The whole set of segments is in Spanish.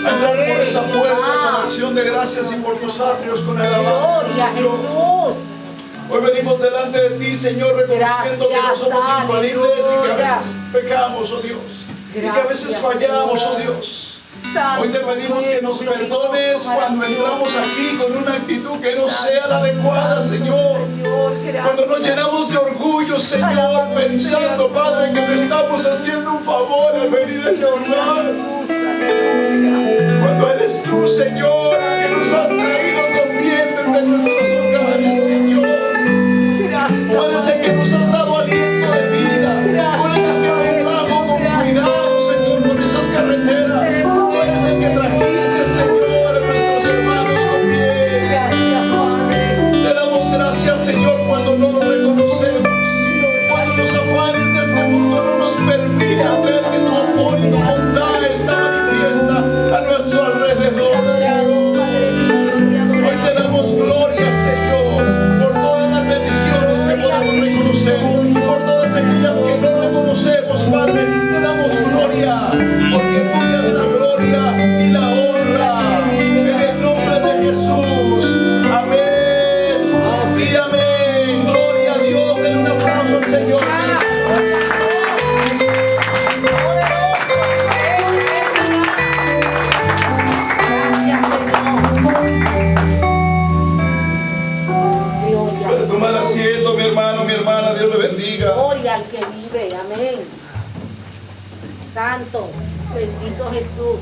a entrar por esa puerta con acción de gracias y por tus atrios con alabanza, Señor. Hoy venimos delante de ti, Señor, reconociendo que no somos infalibles y que a veces pecamos, oh Dios, y que a veces fallamos, oh Dios. Hoy te pedimos que nos perdones cuando entramos aquí con una actitud que no sea la adecuada, Señor. Cuando nos llenamos de orgullo, Señor, pensando, Padre, que te estamos haciendo un favor al venir a este lugar. Cuando eres tú, Señor, que nos has traído con bien desde nuestros hogares, Señor. Tú eres el que nos has dado aliento de vida. Tú eres el que nos trajo con cuidado, Señor, por esas carreteras. Tú eres el que trajiste, Señor, a nuestros hermanos con bien. Te damos gracias, Señor, cuando no lo reconocemos. Cuando los afanes de este mundo no nos permiten ver que tu amor y tu bondad está manifiesta a nuestro alrededor, Señor. Hoy te damos gloria, Señor, por todas las bendiciones que podemos reconocer, por todas aquellas que no reconocemos, Padre. Te damos gloria, porque tuya es la gloria y la honra. En el nombre de Jesús. Amén y amén. Gloria a Dios. Den un aplauso al Señor. Puede tomar asiento, mi hermano, mi hermana. Dios le bendiga. Gloria al que vive, amén. Santo, bendito Jesús.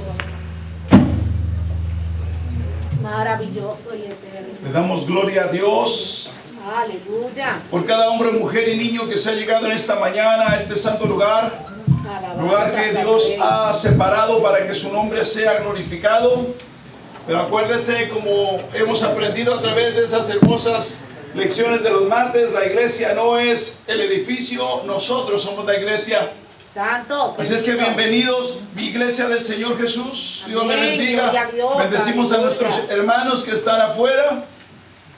Maravilloso y eterno. Le damos gloria a Dios Aleluya. por cada hombre, mujer y niño que se ha llegado en esta mañana a este santo lugar. Lugar que Dios ha separado para que su nombre sea glorificado. Pero acuérdese, como hemos aprendido a través de esas hermosas lecciones de los martes, la iglesia no es el edificio, nosotros somos la iglesia. Santo. Así es que bienvenidos, mi iglesia del Señor Jesús. Dios le Amén, bendiga. gloria a Dios, Bendecimos a aleluya. nuestros hermanos que están afuera.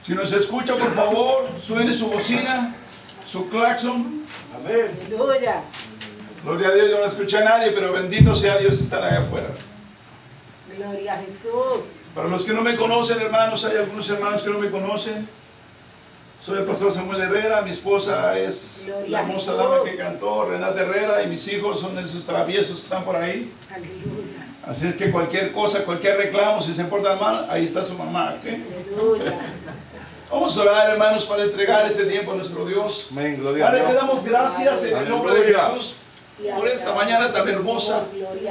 Si nos escucha, por favor, suene su bocina, su claxon. Amén. Aleluya. Gloria a Dios, yo no escuché a nadie, pero bendito sea Dios que están allá afuera. Gloria a Jesús. Para los que no me conocen, hermanos, hay algunos hermanos que no me conocen. Soy el pastor Samuel Herrera, mi esposa es Gloria la a hermosa Jesús. dama que cantó, Renata Herrera, y mis hijos son esos traviesos que están por ahí. Aleluya. Así es que cualquier cosa, cualquier reclamo, si se portan mal, ahí está su mamá. ¿Ok? Aleluya. Vamos a orar, hermanos, para entregar este tiempo a nuestro Dios. Amén, gloria a Padre, te Dios. damos gracias en el nombre de Aleluya. Jesús por esta mañana tan hermosa.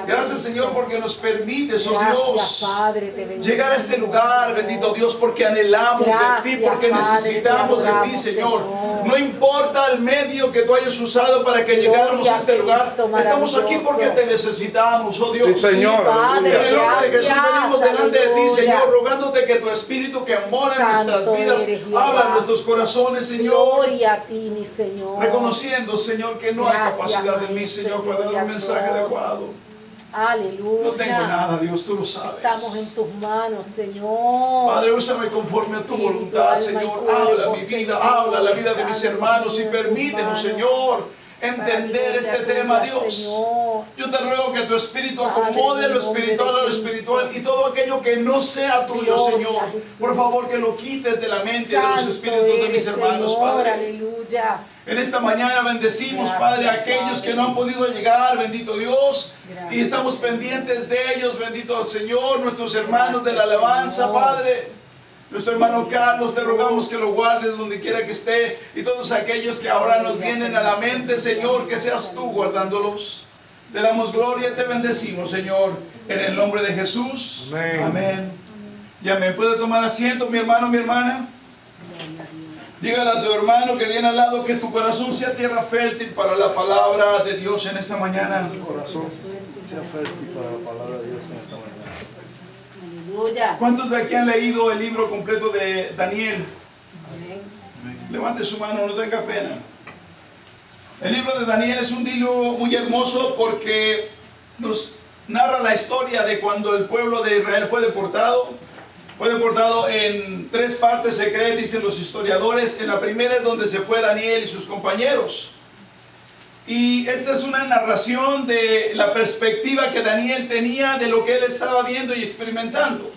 Gracias, Señor, porque nos permites, oh Gracias, Dios, Padre, te bendigo. llegar a este lugar, bendito Dios, porque anhelamos de ti, Gracias, porque Padre, necesitamos te de ti, adoramos, Señor. Señor. No importa el medio que tú hayas usado para que llegáramos a este lugar, Cristo, estamos aquí maravilloso. porque te necesitamos, oh Dios. Sí, Señor. Padre, En el nombre de Jesús gracias, venimos delante de ti, aleluya. Señor, rogándote que tu Espíritu que mora en Santo nuestras vidas, eres, Jehová. habla en nuestros corazones, Señor. Gloria a ti, mi Señor. Reconociendo, Señor, que no hay Gracias, capacidad en mí, Maestro, Señor, para dar gloria un a mensaje Dios. adecuado. Aleluya. No tengo nada, Dios, tú lo sabes. Estamos en tus manos, Señor. Padre, úsame conforme a tu Espíritu, voluntad, alma y Señor. cuerpo, Habla mi vida, Señor. habla la vida de mis Dame hermanos y en tus permítenos, manos. Señor, entender este tema, Dios. Señor. Yo te ruego que tu Espíritu Padre, acomode en lo el nombre espiritual de a lo Cristo. espiritual y todo aquello que no sea tuyo, Gloria, Señor. Jesús. Por favor, que lo quites de la mente y de los Santo espíritus de mis eres, hermanos, Señor, Padre. aleluya. En esta mañana bendecimos, Gracias, Padre, a aquellos Padre. que no han podido llegar, bendito Dios. Gracias, Y estamos Señor. pendientes de ellos, bendito Señor, nuestros hermanos de la Gracias, alabanza, Señor. Padre. Nuestro hermano Gloria, Carlos, te Jesús. rogamos que lo guardes donde quiera que esté. Y todos aquellos que ahora nos Gloria, vienen a la mente, Señor, que seas tú guardándolos. Te damos gloria y te bendecimos, Señor, en el nombre de Jesús. Amén. Amén. Y amén. ¿Puede tomar asiento, mi hermano, mi hermana? Gloria a Dios. Dígale a tu hermano que viene al lado que tu corazón sea tierra fértil para la palabra de Dios en esta mañana. Tu corazón sea fértil para la palabra de Dios en esta mañana. Aleluya. ¿Cuántos de aquí han leído el libro completo de Daniel? Amén. Levante su mano, no tenga pena. El libro de Daniel es un libro muy hermoso porque nos narra la historia de cuando el pueblo de Israel fue deportado. Fue deportado en 3 partes, se cree, dicen los historiadores. En la primera es donde se fue Daniel y sus compañeros. Y esta es una narración de la perspectiva que Daniel tenía de lo que él estaba viendo y experimentando.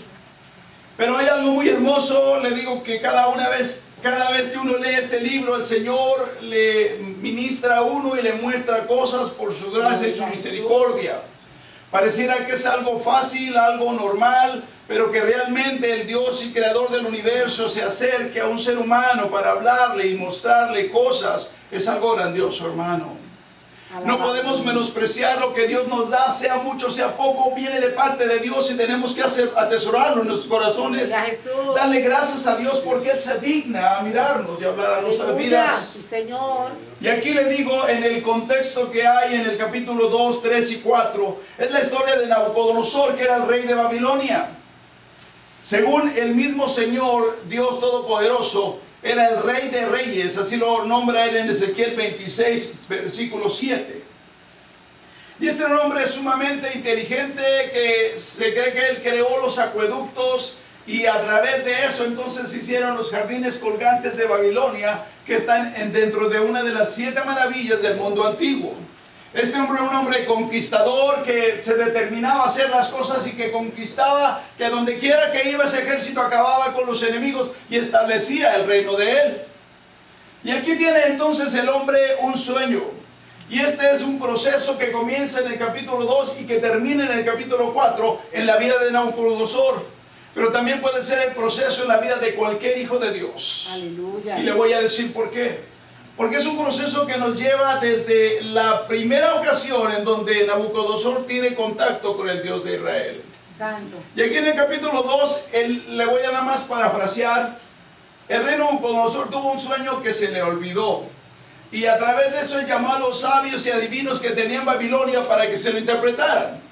Pero hay algo muy hermoso, le digo que cada vez que uno lee este libro, el Señor le ministra a uno y le muestra cosas por su gracia y su misericordia. Pareciera que es algo fácil, algo normal, pero que realmente el Dios y creador del universo se acerque a un ser humano para hablarle y mostrarle cosas, es algo grandioso, hermano. No podemos menospreciar lo que Dios nos da, sea mucho, sea poco, viene de parte de Dios y tenemos que atesorarlo en nuestros corazones. Darle gracias a Dios porque Él se digna a mirarnos y hablar a nuestras vidas. Sí, Señor. Y aquí le digo, en el contexto que hay en el capítulo 2, 3 y 4, es la historia de Nabucodonosor, que era el rey de Babilonia. Según el mismo Señor, Dios Todopoderoso, era el rey de reyes, así lo nombra él en Ezequiel 26, versículo 7. Y este era un hombre sumamente inteligente que se cree que él creó los acueductos y a través de eso entonces hicieron los jardines colgantes de Babilonia que están dentro de una de las 7 maravillas del mundo antiguo. Este hombre era un hombre conquistador que se determinaba a hacer las cosas y que conquistaba, que donde quiera que iba ese ejército acababa con los enemigos y establecía el reino de él. Y aquí tiene entonces el hombre un sueño. Y este es un proceso que comienza en el capítulo 2 y que termina en el capítulo 4 en la vida de Nabucodonosor. Pero también puede ser el proceso en la vida de cualquier hijo de Dios. Aleluya. Y le voy a decir por qué. Porque es un proceso que nos lleva desde la primera ocasión en donde Nabucodonosor tiene contacto con el Dios de Israel. Santo. Y aquí en el capítulo 2, le voy a nada más parafrasear. El rey Nabucodonosor tuvo un sueño que se le olvidó. Y a través de eso él llamó a los sabios y adivinos que tenían Babilonia para que se lo interpretaran.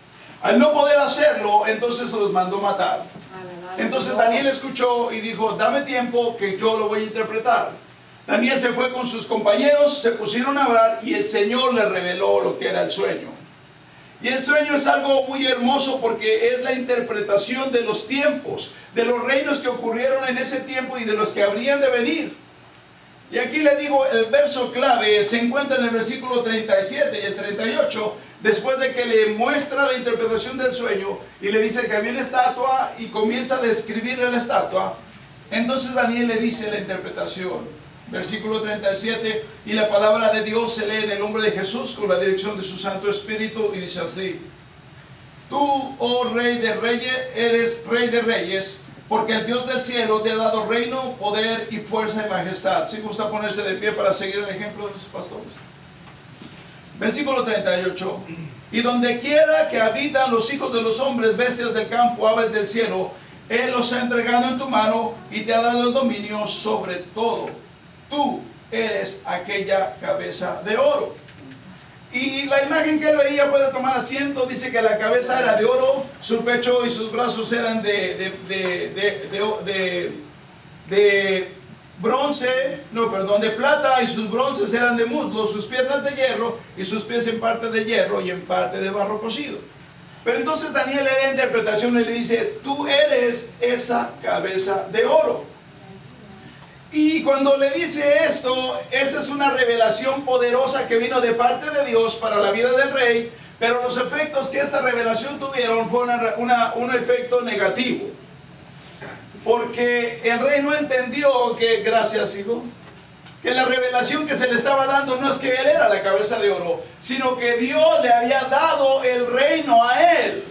Al no poder hacerlo, entonces los mandó matar. Entonces Daniel escuchó y dijo, dame tiempo que yo lo voy a interpretar. Daniel se fue con sus compañeros, se pusieron a orar y el Señor le reveló lo que era el sueño. Y el sueño es algo muy hermoso porque es la interpretación de los tiempos, de los reinos que ocurrieron en ese tiempo y de los que habrían de venir. Y aquí le digo, el verso clave se encuentra en el versículo 37 y el 38, después de que le muestra la interpretación del sueño y le dice que había una estatua y comienza a describirle la estatua. Entonces Daniel le dice la interpretación. Versículo 37, y la palabra de Dios se lee en el nombre de Jesús con la dirección de su Santo Espíritu y dice así: Tú, oh Rey de Reyes, eres Rey de Reyes, porque el Dios del cielo te ha dado reino, poder y fuerza y majestad. Si gusta ponerse de pie para seguir el ejemplo de los pastores. Versículo 38, y donde quiera que habitan los hijos de los hombres, bestias del campo, aves del cielo, Él los ha entregado en tu mano y te ha dado el dominio sobre todo. Tú eres aquella cabeza de oro. Y la imagen que él veía, puede tomar asiento, dice que la cabeza era de oro, su pecho y sus brazos eran de plata y sus bronces eran de muslo, sus piernas de hierro y sus pies en parte de hierro y en parte de barro cocido. Pero entonces Daniel le da interpretación y le dice, tú eres esa cabeza de oro. Y cuando le dice esto, esta es una revelación poderosa que vino de parte de Dios para la vida del rey, pero los efectos que esta revelación tuvieron fue un efecto negativo. Porque el rey no entendió que, gracias hijo, que la revelación que se le estaba dando no es que él era la cabeza de oro, sino que Dios le había dado el reino a él.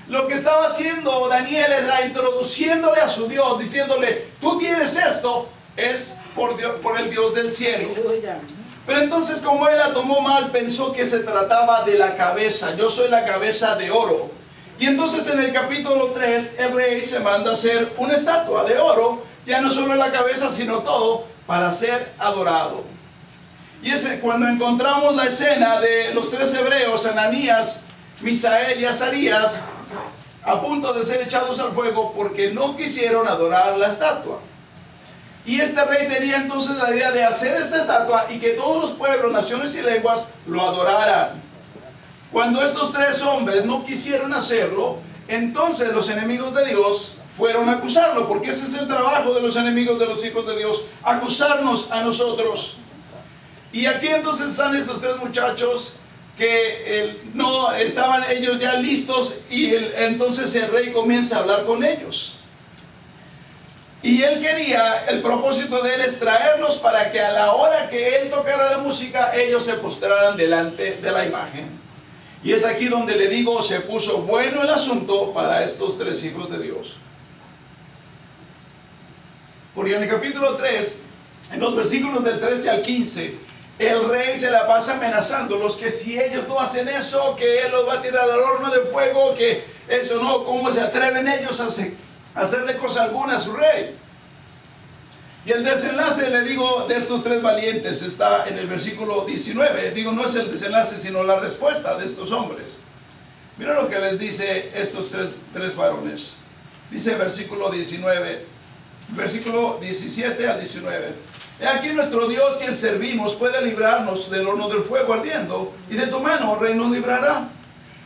Lo que estaba haciendo Daniel era introduciéndole a su Dios, diciéndole, tú tienes esto, es por el Dios del cielo. Aleluya. Pero entonces, como él la tomó mal, pensó que se trataba de la cabeza. Yo soy la cabeza de oro. Y entonces en el capítulo 3, el rey se manda a hacer una estatua de oro, ya no solo la cabeza, sino todo, para ser adorado. Y es cuando encontramos la escena de los 3 hebreos, Ananías, Misael y Azarías, a punto de ser echados al fuego porque no quisieron adorar la estatua. Y este rey tenía entonces la idea de hacer esta estatua y que todos los pueblos, naciones y lenguas lo adoraran. Cuando estos 3 hombres no quisieron hacerlo, entonces los enemigos de Dios fueron a acusarlo, porque ese es el trabajo de los enemigos de los hijos de Dios, acusarnos a nosotros. Y aquí entonces están estos tres muchachos que no estaban ellos ya listos, y entonces el rey comienza a hablar con ellos. Y él quería, el propósito de él es traerlos para que a la hora que él tocara la música, ellos se postraran delante de la imagen. Y es aquí donde le digo, se puso bueno el asunto para estos tres hijos de Dios. Porque en el capítulo 3, en los versículos del 13 al 15, el rey se la pasa amenazándolos que si ellos no hacen eso, que él los va a tirar al horno de fuego, que eso no, ¿cómo se atreven ellos a hacerle cosa alguna a su rey? Y el desenlace, le digo, de estos tres valientes está en el versículo 19. Digo, no es el desenlace, sino la respuesta de estos hombres. Mira lo que les dice estos tres varones. Dice versículo 19, versículo 17 al 19. He aquí nuestro Dios, quien servimos, puede librarnos del horno del fuego ardiendo, y de tu mano, rey, nos librará.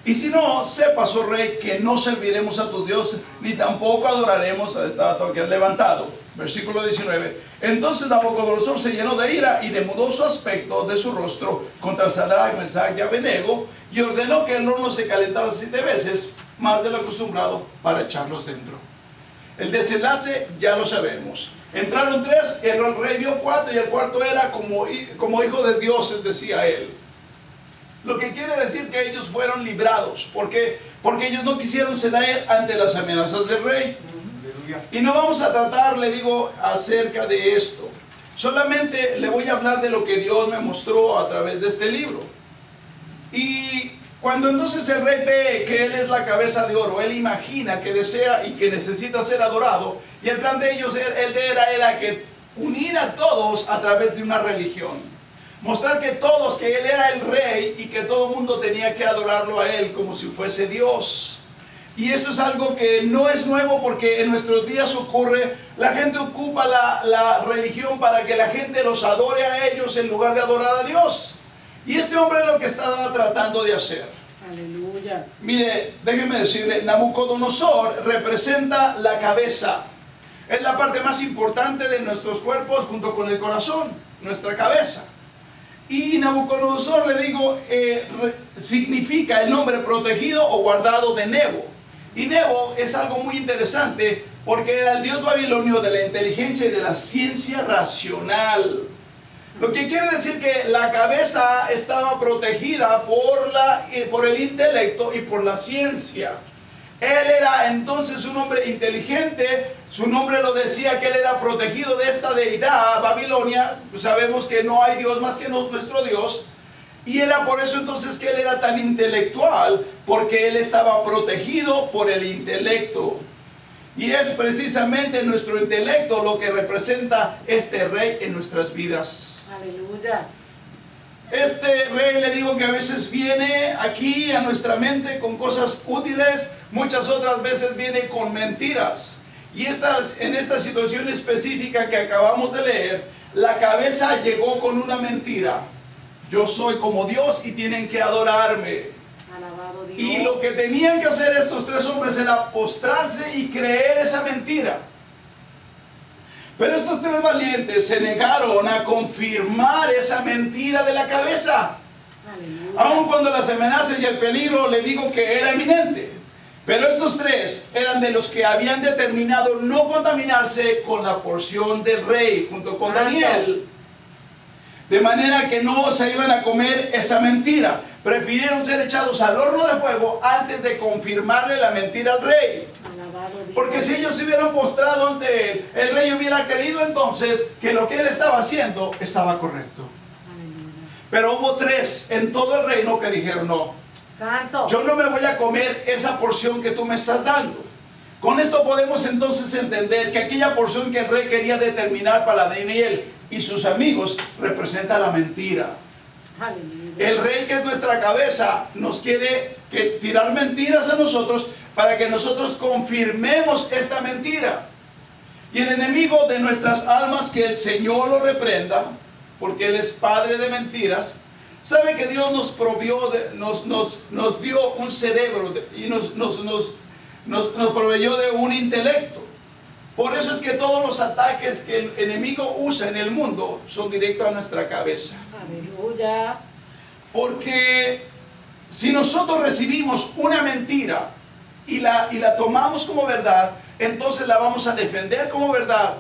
Y si no, sepas, oh rey, que no serviremos a tu Dios, ni tampoco adoraremos al estatua que has levantado. Versículo 19. Entonces Nabucodonosor se llenó de ira y demudó su aspecto de su rostro contra Sadrach, Mesach y Abednego, y ordenó que el horno se calentara 7 veces más de lo acostumbrado para echarlos dentro. El desenlace ya lo sabemos. Entraron 3, el rey vio 4, y el cuarto era como hijo de dioses, decía él. Lo que quiere decir que ellos fueron librados. ¿Por qué? Porque ellos no quisieron ceder ante las amenazas del rey. Y no vamos a tratar, le digo, acerca de esto. Solamente le voy a hablar de lo que Dios me mostró a través de este libro. Y cuando entonces el rey ve que él es la cabeza de oro, él imagina que desea y que necesita ser adorado. Y el plan de ellos era que unir a todos a través de una religión. Mostrar que él era el rey y que todo el mundo tenía que adorarlo a él como si fuese Dios. Y esto es algo que no es nuevo, porque en nuestros días ocurre. La gente ocupa la religión para que la gente los adore a ellos en lugar de adorar a Dios. Y este hombre es lo que estaba tratando de hacer. Aleluya. Mire, déjeme decirle, Nabucodonosor representa la cabeza. Es la parte más importante de nuestros cuerpos junto con el corazón, nuestra cabeza. Y Nabucodonosor, le digo, significa el nombre protegido o guardado de Nebo. Y Nebo es algo muy interesante porque era el dios babilonio de la inteligencia y de la ciencia racional. Lo que quiere decir que la cabeza estaba protegida por el intelecto y por la ciencia. Él era entonces un hombre inteligente. Su nombre lo decía, que él era protegido de esta deidad Babilonia. Sabemos que no hay Dios más que nuestro Dios. Y era por eso entonces que él era tan intelectual, porque él estaba protegido por el intelecto. Y es precisamente nuestro intelecto lo que representa este rey en nuestras vidas. Aleluya. Este rey, le digo, que a veces viene aquí a nuestra mente con cosas útiles, muchas otras veces viene con mentiras. Y en esta situación específica que acabamos de leer, la cabeza llegó con una mentira. Yo soy como Dios y tienen que adorarme. Alabado Dios. Y lo que tenían que hacer estos tres hombres era postrarse y creer esa mentira. Pero estos tres valientes se negaron a confirmar esa mentira de la cabeza. Aleluya. Aun cuando las amenazas y el peligro, le digo, que era eminente. Pero estos tres eran de los que habían determinado no contaminarse con la porción del rey, junto con Daniel. De manera que no se iban a comer esa mentira. Prefirieron ser echados al horno de fuego antes de confirmarle la mentira al rey. Alabado Dios. Porque si ellos se hubieran postrado ante él, el rey hubiera creído entonces que lo que él estaba haciendo estaba correcto. Aleluya. Pero hubo 3 en todo el reino que dijeron: no, Santo. yo no me voy a comer esa porción que tú me estás dando. Con esto podemos entonces entender que aquella porción que el rey quería determinar para Daniel y sus amigos representa la mentira. Aleluya. El rey, que es nuestra cabeza, nos quiere tirar mentiras a nosotros para que nosotros confirmemos esta mentira. Y el enemigo de nuestras almas, que el Señor lo reprenda, porque Él es padre de mentiras, sabe que Dios nos provió, nos dio un cerebro y nos proveyó de un intelecto. Por eso es que todos los ataques que el enemigo usa en el mundo son directos a nuestra cabeza. Aleluya. Porque si nosotros recibimos una mentira y la tomamos como verdad, entonces la vamos a defender como verdad.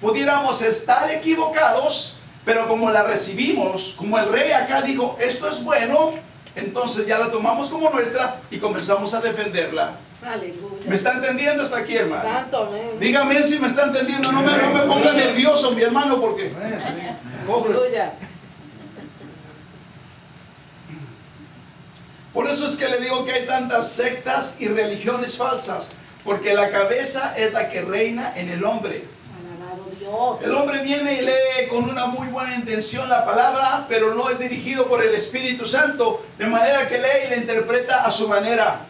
Pudiéramos estar equivocados, pero como la recibimos, como el rey acá dijo, esto es bueno, entonces ya la tomamos como nuestra y comenzamos a defenderla. Aleluya. ¿Me está entendiendo hasta aquí, hermano? Santo, amén. Dígame si me está entendiendo, no me ponga nervioso, mi hermano, porque... Aleluya. Por eso es que le digo que hay tantas sectas y religiones falsas, porque la cabeza es la que reina en el hombre. Alabado Dios. El hombre viene y lee con una muy buena intención la palabra, pero no es dirigido por el Espíritu Santo, de manera que lee y la interpreta a su manera.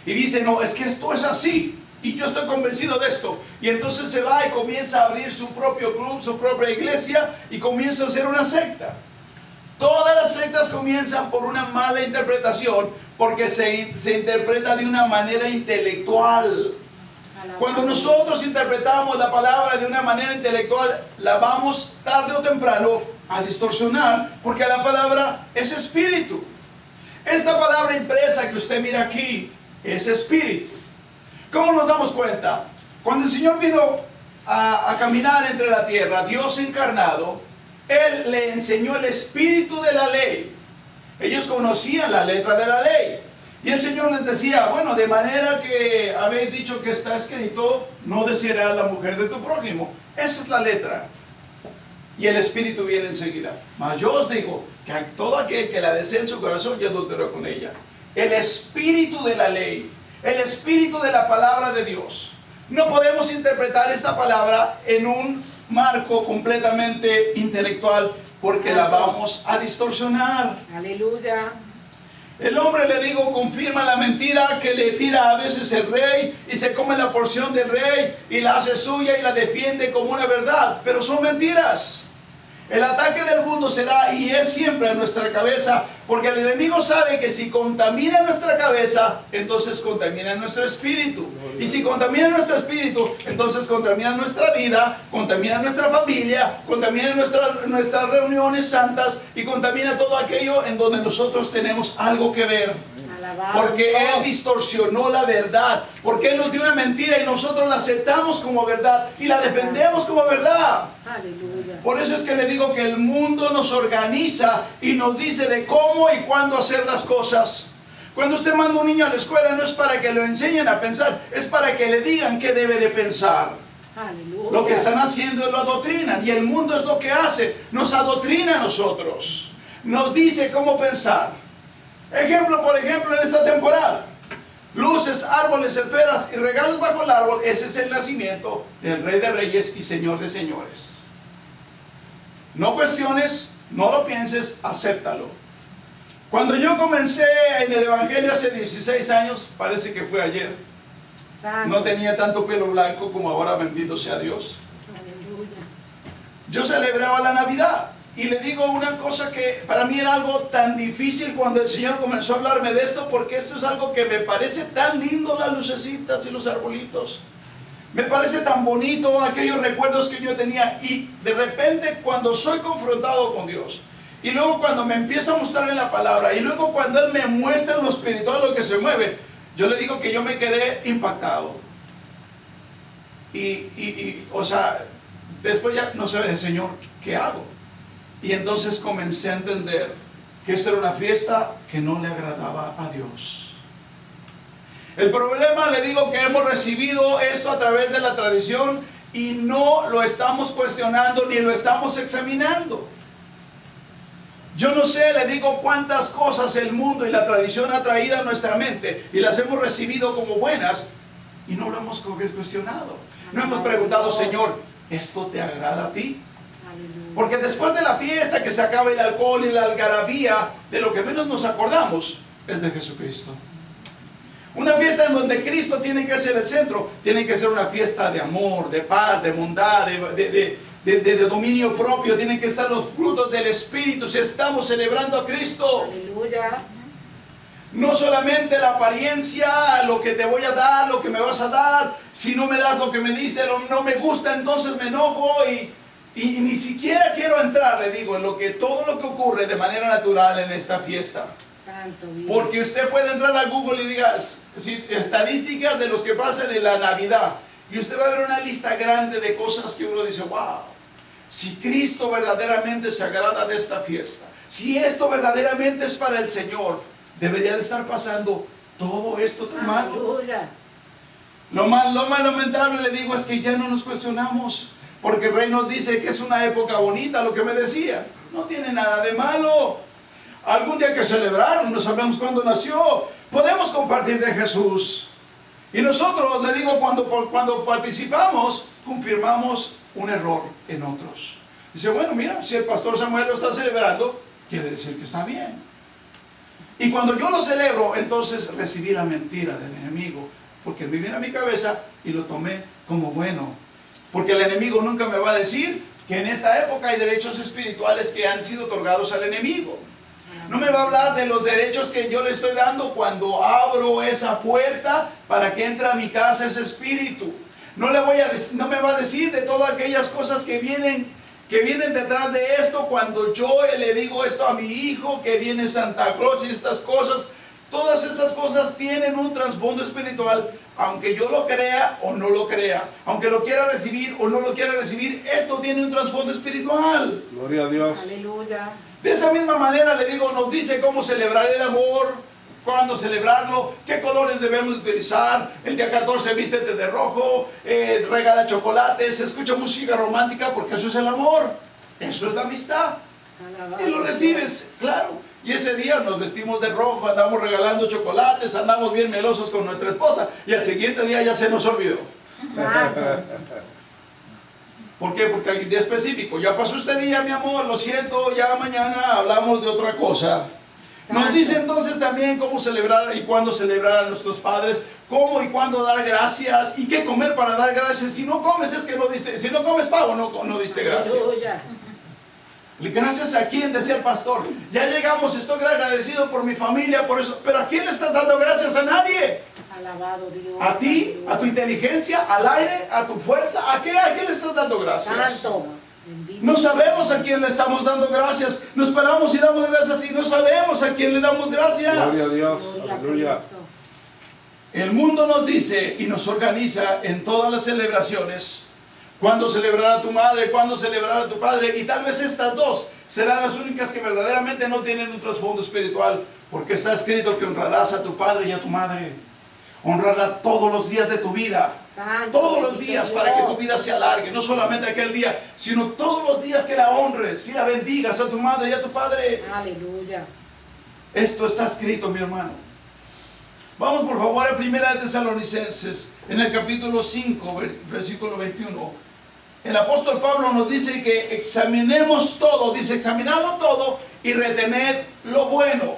Y dice, no, es que esto es así, y yo estoy convencido de esto. Y entonces se va y comienza a abrir su propio club, su propia iglesia, y comienza a hacer una secta. Todas las sectas comienzan por una mala interpretación, porque se interpreta de una manera intelectual. Cuando nosotros interpretamos la palabra de una manera intelectual, la vamos tarde o temprano a distorsionar, porque la palabra es espíritu. Esta palabra impresa que usted mira aquí es espíritu. ¿Cómo nos damos cuenta? Cuando el Señor vino a caminar entre la tierra, Dios encarnado, Él le enseñó el espíritu de la ley. Ellos conocían la letra de la ley. Y el Señor les decía, bueno, de manera que habéis dicho que está escrito, no desearás a la mujer de tu prójimo. Esa es la letra. Y el espíritu viene enseguida. Mas yo os digo que a todo aquel que la desee en su corazón, ya adulteró con ella. El espíritu de la ley, el espíritu de la palabra de Dios. No podemos interpretar esta palabra en un marco completamente intelectual, porque la vamos a distorsionar. Aleluya. El hombre, le digo, confirma la mentira que le tira a veces el rey y se come la porción del rey y la hace suya y la defiende como una verdad, pero son mentiras. El ataque del mundo será y es siempre en nuestra cabeza, porque el enemigo sabe que si contamina nuestra cabeza, entonces contamina nuestro espíritu. Y si contamina nuestro espíritu, entonces contamina nuestra vida, contamina nuestra familia, contamina nuestras reuniones santas y contamina todo aquello en donde nosotros tenemos algo que ver. Porque Él distorsionó la verdad, porque Él nos dio una mentira y nosotros la aceptamos como verdad y la defendemos como verdad. Aleluya. Por eso es que le digo que el mundo nos organiza y nos dice de cómo y cuándo hacer las cosas. Cuando usted manda a un niño a la escuela, no es para que lo enseñen a pensar, es para que le digan qué debe de pensar. Aleluya. Lo que están haciendo es lo adoctrinan, y el mundo es lo que hace, nos adoctrina a nosotros, nos dice cómo pensar. Ejemplo, por ejemplo, en esta temporada, luces, árboles, esferas y regalos bajo el árbol. Ese es el nacimiento del Rey de Reyes y Señor de Señores. No cuestiones, no lo pienses, acéptalo. Cuando yo comencé en el Evangelio hace 16 años, parece que fue ayer, no tenía tanto pelo blanco como ahora, bendito sea Dios. Aleluya. Yo celebraba la Navidad. Y le digo una cosa que para mí era algo tan difícil cuando el Señor comenzó a hablarme de esto, porque esto es algo que me parece tan lindo, las lucecitas y los arbolitos. Me parece tan bonito aquellos recuerdos que yo tenía, y de repente cuando soy confrontado con Dios, y luego cuando me empieza a mostrar en la palabra, y luego cuando Él me muestra en lo espiritual lo que se mueve, yo le digo que yo me quedé impactado. O sea, después ya no sé, Señor, ¿qué hago? Y entonces comencé a entender que esta era una fiesta que no le agradaba a Dios. El problema, le digo, que hemos recibido esto a través de la tradición y no lo estamos cuestionando ni lo estamos examinando. Yo no sé, le digo, cuántas cosas el mundo y la tradición ha traído a nuestra mente y las hemos recibido como buenas y no lo hemos cuestionado. No hemos preguntado, Señor, ¿esto te agrada a ti? Porque después de la fiesta, que se acaba el alcohol y la algarabía, de lo que menos nos acordamos es de Jesucristo. Una fiesta en donde Cristo tiene que ser el centro, tiene que ser una fiesta de amor, de paz, de bondad, de dominio propio. Tienen que estar los frutos del Espíritu si estamos celebrando a Cristo. Aleluya. No solamente la apariencia, lo que te voy a dar, lo que me vas a dar. Si no me das lo que me diste, no me gusta, entonces me enojo y ni siquiera quiero entrar, le digo, en todo lo que ocurre de manera natural en esta fiesta. Santo Dios. Porque usted puede entrar a Google y diga estadísticas de los que pasan en la Navidad. Y usted va a ver una lista grande de cosas que uno dice, wow, si Cristo verdaderamente se agrada de esta fiesta, si esto verdaderamente es para el Señor, debería de estar pasando todo esto tan malo. Aleluya. Lo más lamentable, le digo, es que ya no nos cuestionamos. Porque el Rey nos dice que es una época bonita, lo que me decía. No tiene nada de malo. Algún día hay que celebrar, no sabemos cuándo nació. Podemos compartir de Jesús. Y nosotros, le digo, cuando participamos, confirmamos un error en otros. Dice, bueno, mira, si el pastor Samuel lo está celebrando, quiere decir que está bien. Y cuando yo lo celebro, entonces recibí la mentira del enemigo. Porque me vino a mi cabeza y lo tomé como bueno. Porque el enemigo nunca me va a decir que en esta época hay derechos espirituales que han sido otorgados al enemigo. No me va a hablar de los derechos que yo le estoy dando cuando abro esa puerta para que entre a mi casa ese espíritu. No me va a decir de todas aquellas cosas que vienen detrás de esto cuando yo le digo esto a mi hijo, que viene Santa Claus y estas cosas. Todas estas cosas tienen un trasfondo espiritual, aunque yo lo crea o no lo crea, aunque lo quiera recibir o no lo quiera recibir, esto tiene un trasfondo espiritual. Gloria a Dios. Aleluya. De esa misma manera, le digo, nos dice cómo celebrar el amor, cuándo celebrarlo, qué colores debemos utilizar. El día 14 vístete de rojo, regala chocolates, escucha música romántica, porque eso es el amor, eso es la amistad. Alabado. Y lo recibes, claro. Y ese día nos vestimos de rojo, andamos regalando chocolates, andamos bien melosos con nuestra esposa. Y al siguiente día ya se nos olvidó. Santo. ¿Por qué? Porque hay un día específico. Ya pasó este día, mi amor, lo siento, ya mañana hablamos de otra cosa. Nos dice entonces también cómo celebrar y cuándo celebrar a nuestros padres, cómo y cuándo dar gracias y qué comer para dar gracias. Si no comes es que no diste, si no comes pavo, no diste gracias. Aleluya. Gracias a quién, decía el pastor. Ya llegamos, estoy agradecido por mi familia, por eso. Pero ¿a quién le estás dando gracias? A nadie. Alabado Dios. A ti, a tu inteligencia, al aire, a tu fuerza. ¿A quién le estás dando gracias? Santo. Bendito. No sabemos a quién le estamos dando gracias. Nos paramos y damos gracias y no sabemos a quién le damos gracias. Gloria a Dios. Gloria a Aleluya. Cristo. El mundo nos dice y nos organiza en todas las celebraciones. Cuándo celebrar a tu madre, cuándo celebrar a tu padre. Y tal vez estas dos serán las únicas que verdaderamente no tienen un trasfondo espiritual. Porque está escrito que honrarás a tu padre y a tu madre. Honrarla todos los días de tu vida. Santo, Todos los bendito días Dios. para que tu vida se alargue. No solamente aquel día, sino todos los días que la honres y la bendigas a tu madre y a tu padre. Aleluya. Esto está escrito, mi hermano. Vamos por favor a 1 Tesalonicenses, en el capítulo 5, versículo 21. El apóstol Pablo nos dice que examinemos todo, dice examinarlo todo y retener lo bueno.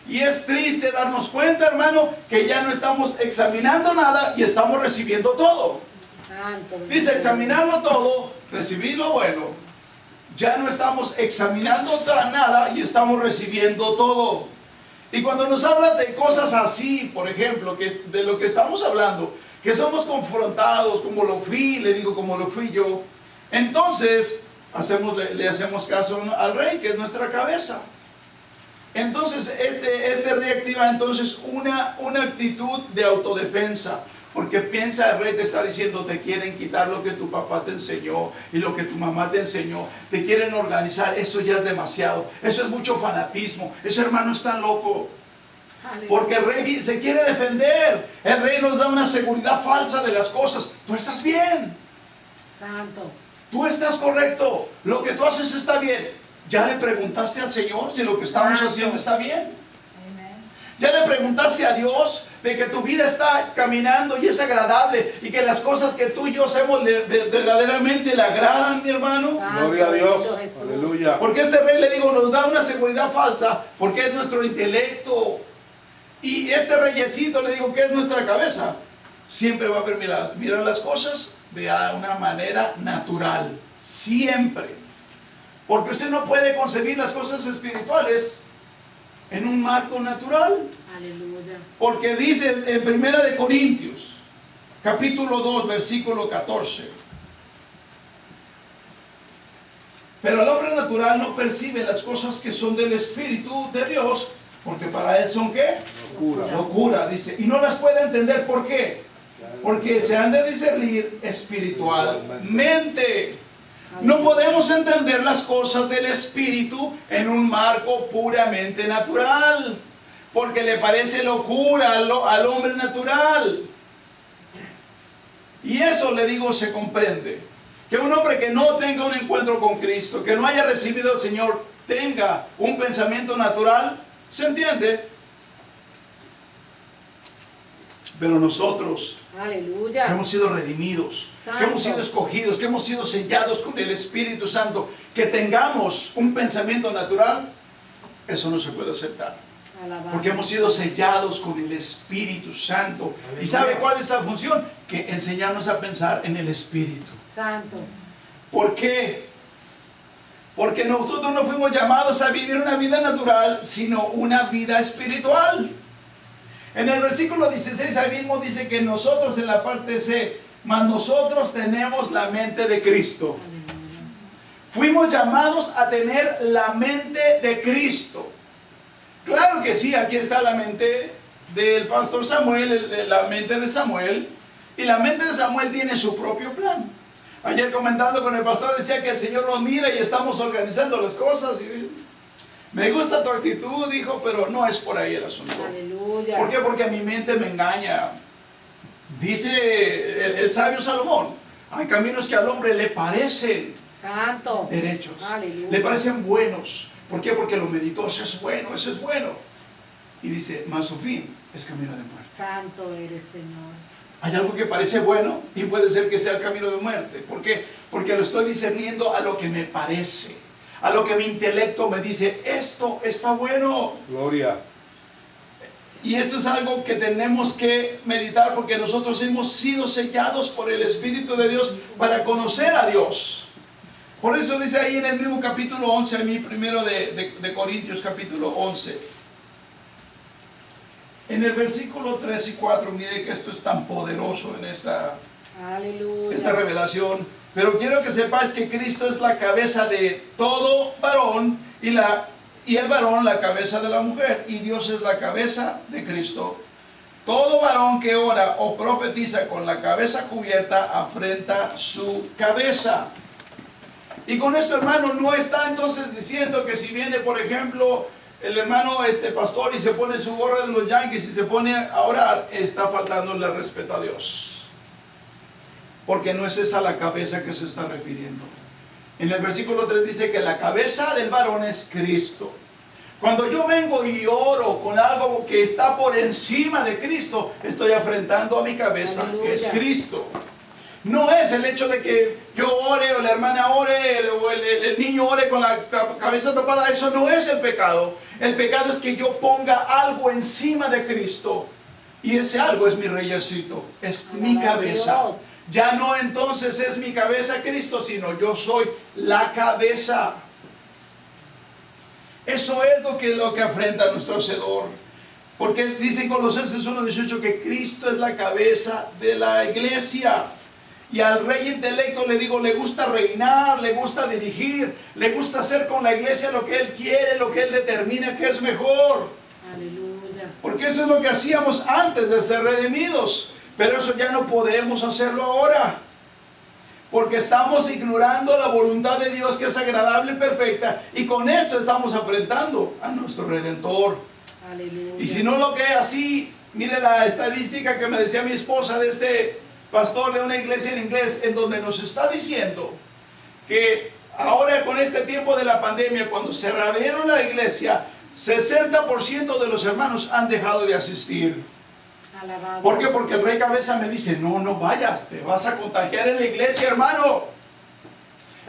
Y es triste darnos cuenta, hermano, que ya no estamos examinando nada y estamos recibiendo todo. Santo. Dice examinarlo todo, recibir lo bueno. Ya no estamos examinando nada y estamos recibiendo todo. Y cuando nos hablas de cosas así, por ejemplo, que es de lo que estamos hablando, que somos confrontados, como lo fui, le digo como lo fui yo, entonces le hacemos caso al Rey, que es nuestra cabeza. Entonces este Rey activa entonces una actitud de autodefensa. Porque piensa, el Rey te está diciendo, te quieren quitar lo que tu papá te enseñó y lo que tu mamá te enseñó. Te quieren organizar, eso ya es demasiado. Eso es mucho fanatismo. Ese hermano está loco. Aleluya. Porque el Rey se quiere defender. El Rey nos da una seguridad falsa de las cosas. Tú estás bien. Santo. Tú estás correcto. Lo que tú haces está bien. ¿Ya le preguntaste al Señor si lo que estamos haciendo está bien? ¿Ya le preguntaste a Dios de que tu vida está caminando y es agradable y que las cosas que tú y yo hacemos verdaderamente le agradan, mi hermano? Santo, Gloria a Dios. bendito Jesús. Aleluya. Porque este Rey, le digo, nos da una seguridad falsa porque es nuestro intelecto. Y este reyecito, le digo, que es nuestra cabeza, siempre va a ver, mirar las cosas de una manera natural. Siempre. Porque usted no puede concebir las cosas espirituales en un marco natural. Aleluya. Porque dice en 1 de Corintios, capítulo 2, versículo 14. Pero el hombre natural no percibe las cosas que son del Espíritu de Dios, porque para él son ¿qué? Locura. Locura, dice. Y no las puede entender. ¿Por qué? Porque se han de discernir espiritualmente. No podemos entender las cosas del Espíritu en un marco puramente natural, porque le parece locura al hombre natural. Y eso, le digo, se comprende. Que un hombre que no tenga un encuentro con Cristo, que no haya recibido al Señor, tenga un pensamiento natural, ¿se entiende? Pero nosotros, Aleluya. que hemos sido redimidos, Santo. que hemos sido escogidos, que hemos sido sellados con el Espíritu Santo, que tengamos un pensamiento natural, eso no se puede aceptar. Alabado. Porque hemos sido sellados con el Espíritu Santo. ¿Y sabe cuál es la función? Que enseñarnos a pensar en el Espíritu. Santo. ¿Por qué? Porque nosotros no fuimos llamados a vivir una vida natural, sino una vida espiritual. En el versículo 16 ahí mismo dice que nosotros, en la parte C, mas nosotros tenemos la mente de Cristo. Aleluya. Fuimos llamados a tener la mente de Cristo. Claro que sí, aquí está la mente del pastor Samuel, la mente de Samuel. Y la mente de Samuel tiene su propio plan. Ayer comentando con el pastor decía que el Señor nos mira y estamos organizando las cosas. Y me gusta tu actitud, dijo, pero no es por ahí el asunto. Aleluya. ¿Por qué? Porque mi mente me engaña. Dice el sabio Salomón, hay caminos que al hombre le parecen Santo. derechos, Aleluya. le parecen buenos. ¿Por qué? Porque lo meditó, eso es bueno, eso es bueno. Y dice, mas su fin es camino de muerte. Santo eres, Señor. Hay algo que parece bueno y puede ser que sea el camino de muerte. ¿Por qué? Porque lo estoy discerniendo a lo que me parece, a lo que mi intelecto me dice, esto está bueno. Gloria. Y esto es algo que tenemos que meditar, porque nosotros hemos sido sellados por el Espíritu de Dios para conocer a Dios. Por eso dice ahí en el mismo capítulo 11, a mí primero de Corintios capítulo 11. En el versículo 3 y 4, mire que esto es tan poderoso en esta Aleluya. revelación. Pero quiero que sepáis que Cristo es la cabeza de todo varón y el varón la cabeza de la mujer. Y Dios es la cabeza de Cristo. Todo varón que ora o profetiza con la cabeza cubierta afrenta su cabeza. Y con esto, hermano, no está entonces diciendo que si viene, por ejemplo, el hermano pastor y se pone su gorra de los Yankees y se pone a orar, está faltándole respeto a Dios. Porque no es esa la cabeza que se está refiriendo. En el versículo 3 dice que la cabeza del varón es Cristo. Cuando yo vengo y oro con algo que está por encima de Cristo, estoy afrentando a mi cabeza, Aleluya. que es Cristo. No es el hecho de que yo ore o la hermana ore o el niño ore con la cabeza tapada. Eso no es el pecado. El pecado es que yo ponga algo encima de Cristo. Y ese algo es mi reyesito, es mi Alabado cabeza. Dios. Ya no entonces es mi cabeza Cristo, sino yo soy la cabeza. Eso es lo que afrenta a nuestro Hacedor. Porque dice en Colosenses 1:18 que Cristo es la cabeza de la iglesia. Y al rey intelecto le digo, le gusta reinar, le gusta dirigir, le gusta hacer con la iglesia lo que él quiere, lo que él determina que es mejor. Aleluya. Porque eso es lo que hacíamos antes de ser redimidos. Pero eso ya no podemos hacerlo ahora. Porque estamos ignorando la voluntad de Dios, que es agradable y perfecta. Y con esto estamos afrentando a nuestro Redentor. Aleluya. Y si no lo cree así, mire la estadística que me decía mi esposa de este pastor de una iglesia en inglés, en donde nos está diciendo que ahora con este tiempo de la pandemia, cuando se reabrieron la iglesia, 60% de los hermanos han dejado de asistir. Alabado. ¿Por qué? Porque el rey cabeza me dice, no vayas, te vas a contagiar en la iglesia, hermano.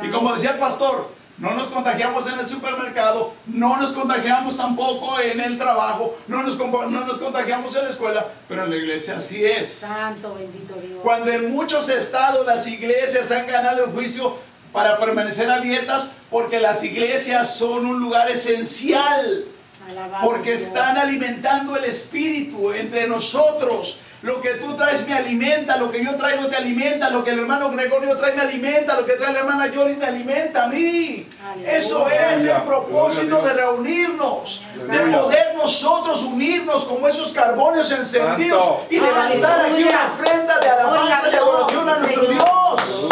Y como decía el pastor, no nos contagiamos en el supermercado, no nos contagiamos tampoco en el trabajo, no nos contagiamos en la escuela, pero en la iglesia sí es. Santo, bendito Dios. Cuando en muchos estados las iglesias han ganado el juicio para permanecer abiertas, porque las iglesias son un lugar esencial Alabado Porque Dios. están alimentando el espíritu entre nosotros. Lo que tú traes me alimenta, lo que yo traigo te alimenta, lo que el hermano Gregorio trae me alimenta, lo que trae la hermana Joris me alimenta a mí. Aleluya. Eso es el propósito de Gloria a reunirnos, de Aleluya. poder nosotros unirnos como esos carbones encendidos Santo. y levantar aquí Aleluya. una ofrenda de alabanza y adoración a nuestro Señor. Dios.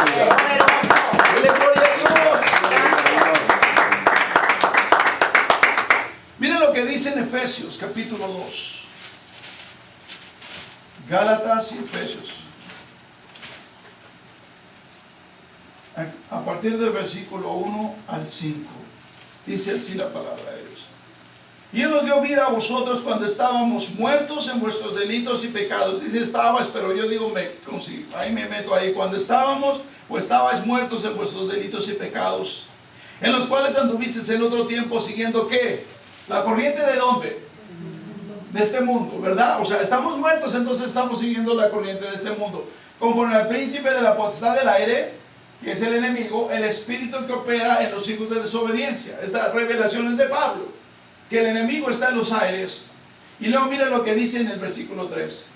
Dele gloria a Dios. Miren lo que dice en Efesios capítulo 2. Gálatas y Efesios. A partir del versículo 1 al 5. Dice así la palabra de Dios. Y Él nos dio vida a vosotros cuando estábamos muertos en vuestros delitos y pecados. Dice estabas, pero yo digo, ahí me meto ahí. Cuando estábamos o estabais muertos en vuestros delitos y pecados, en los cuales anduvisteis en otro tiempo siguiendo ¿qué? La corriente de ¿dónde? De este mundo, ¿verdad? O sea, estamos muertos, entonces estamos siguiendo la corriente de este mundo. Conforme al príncipe de la potestad del aire, que es el enemigo, el espíritu que opera en los hijos de desobediencia. Esta revelación es de Pablo, que el enemigo está en los aires. Y luego miren lo que dice en el versículo 3.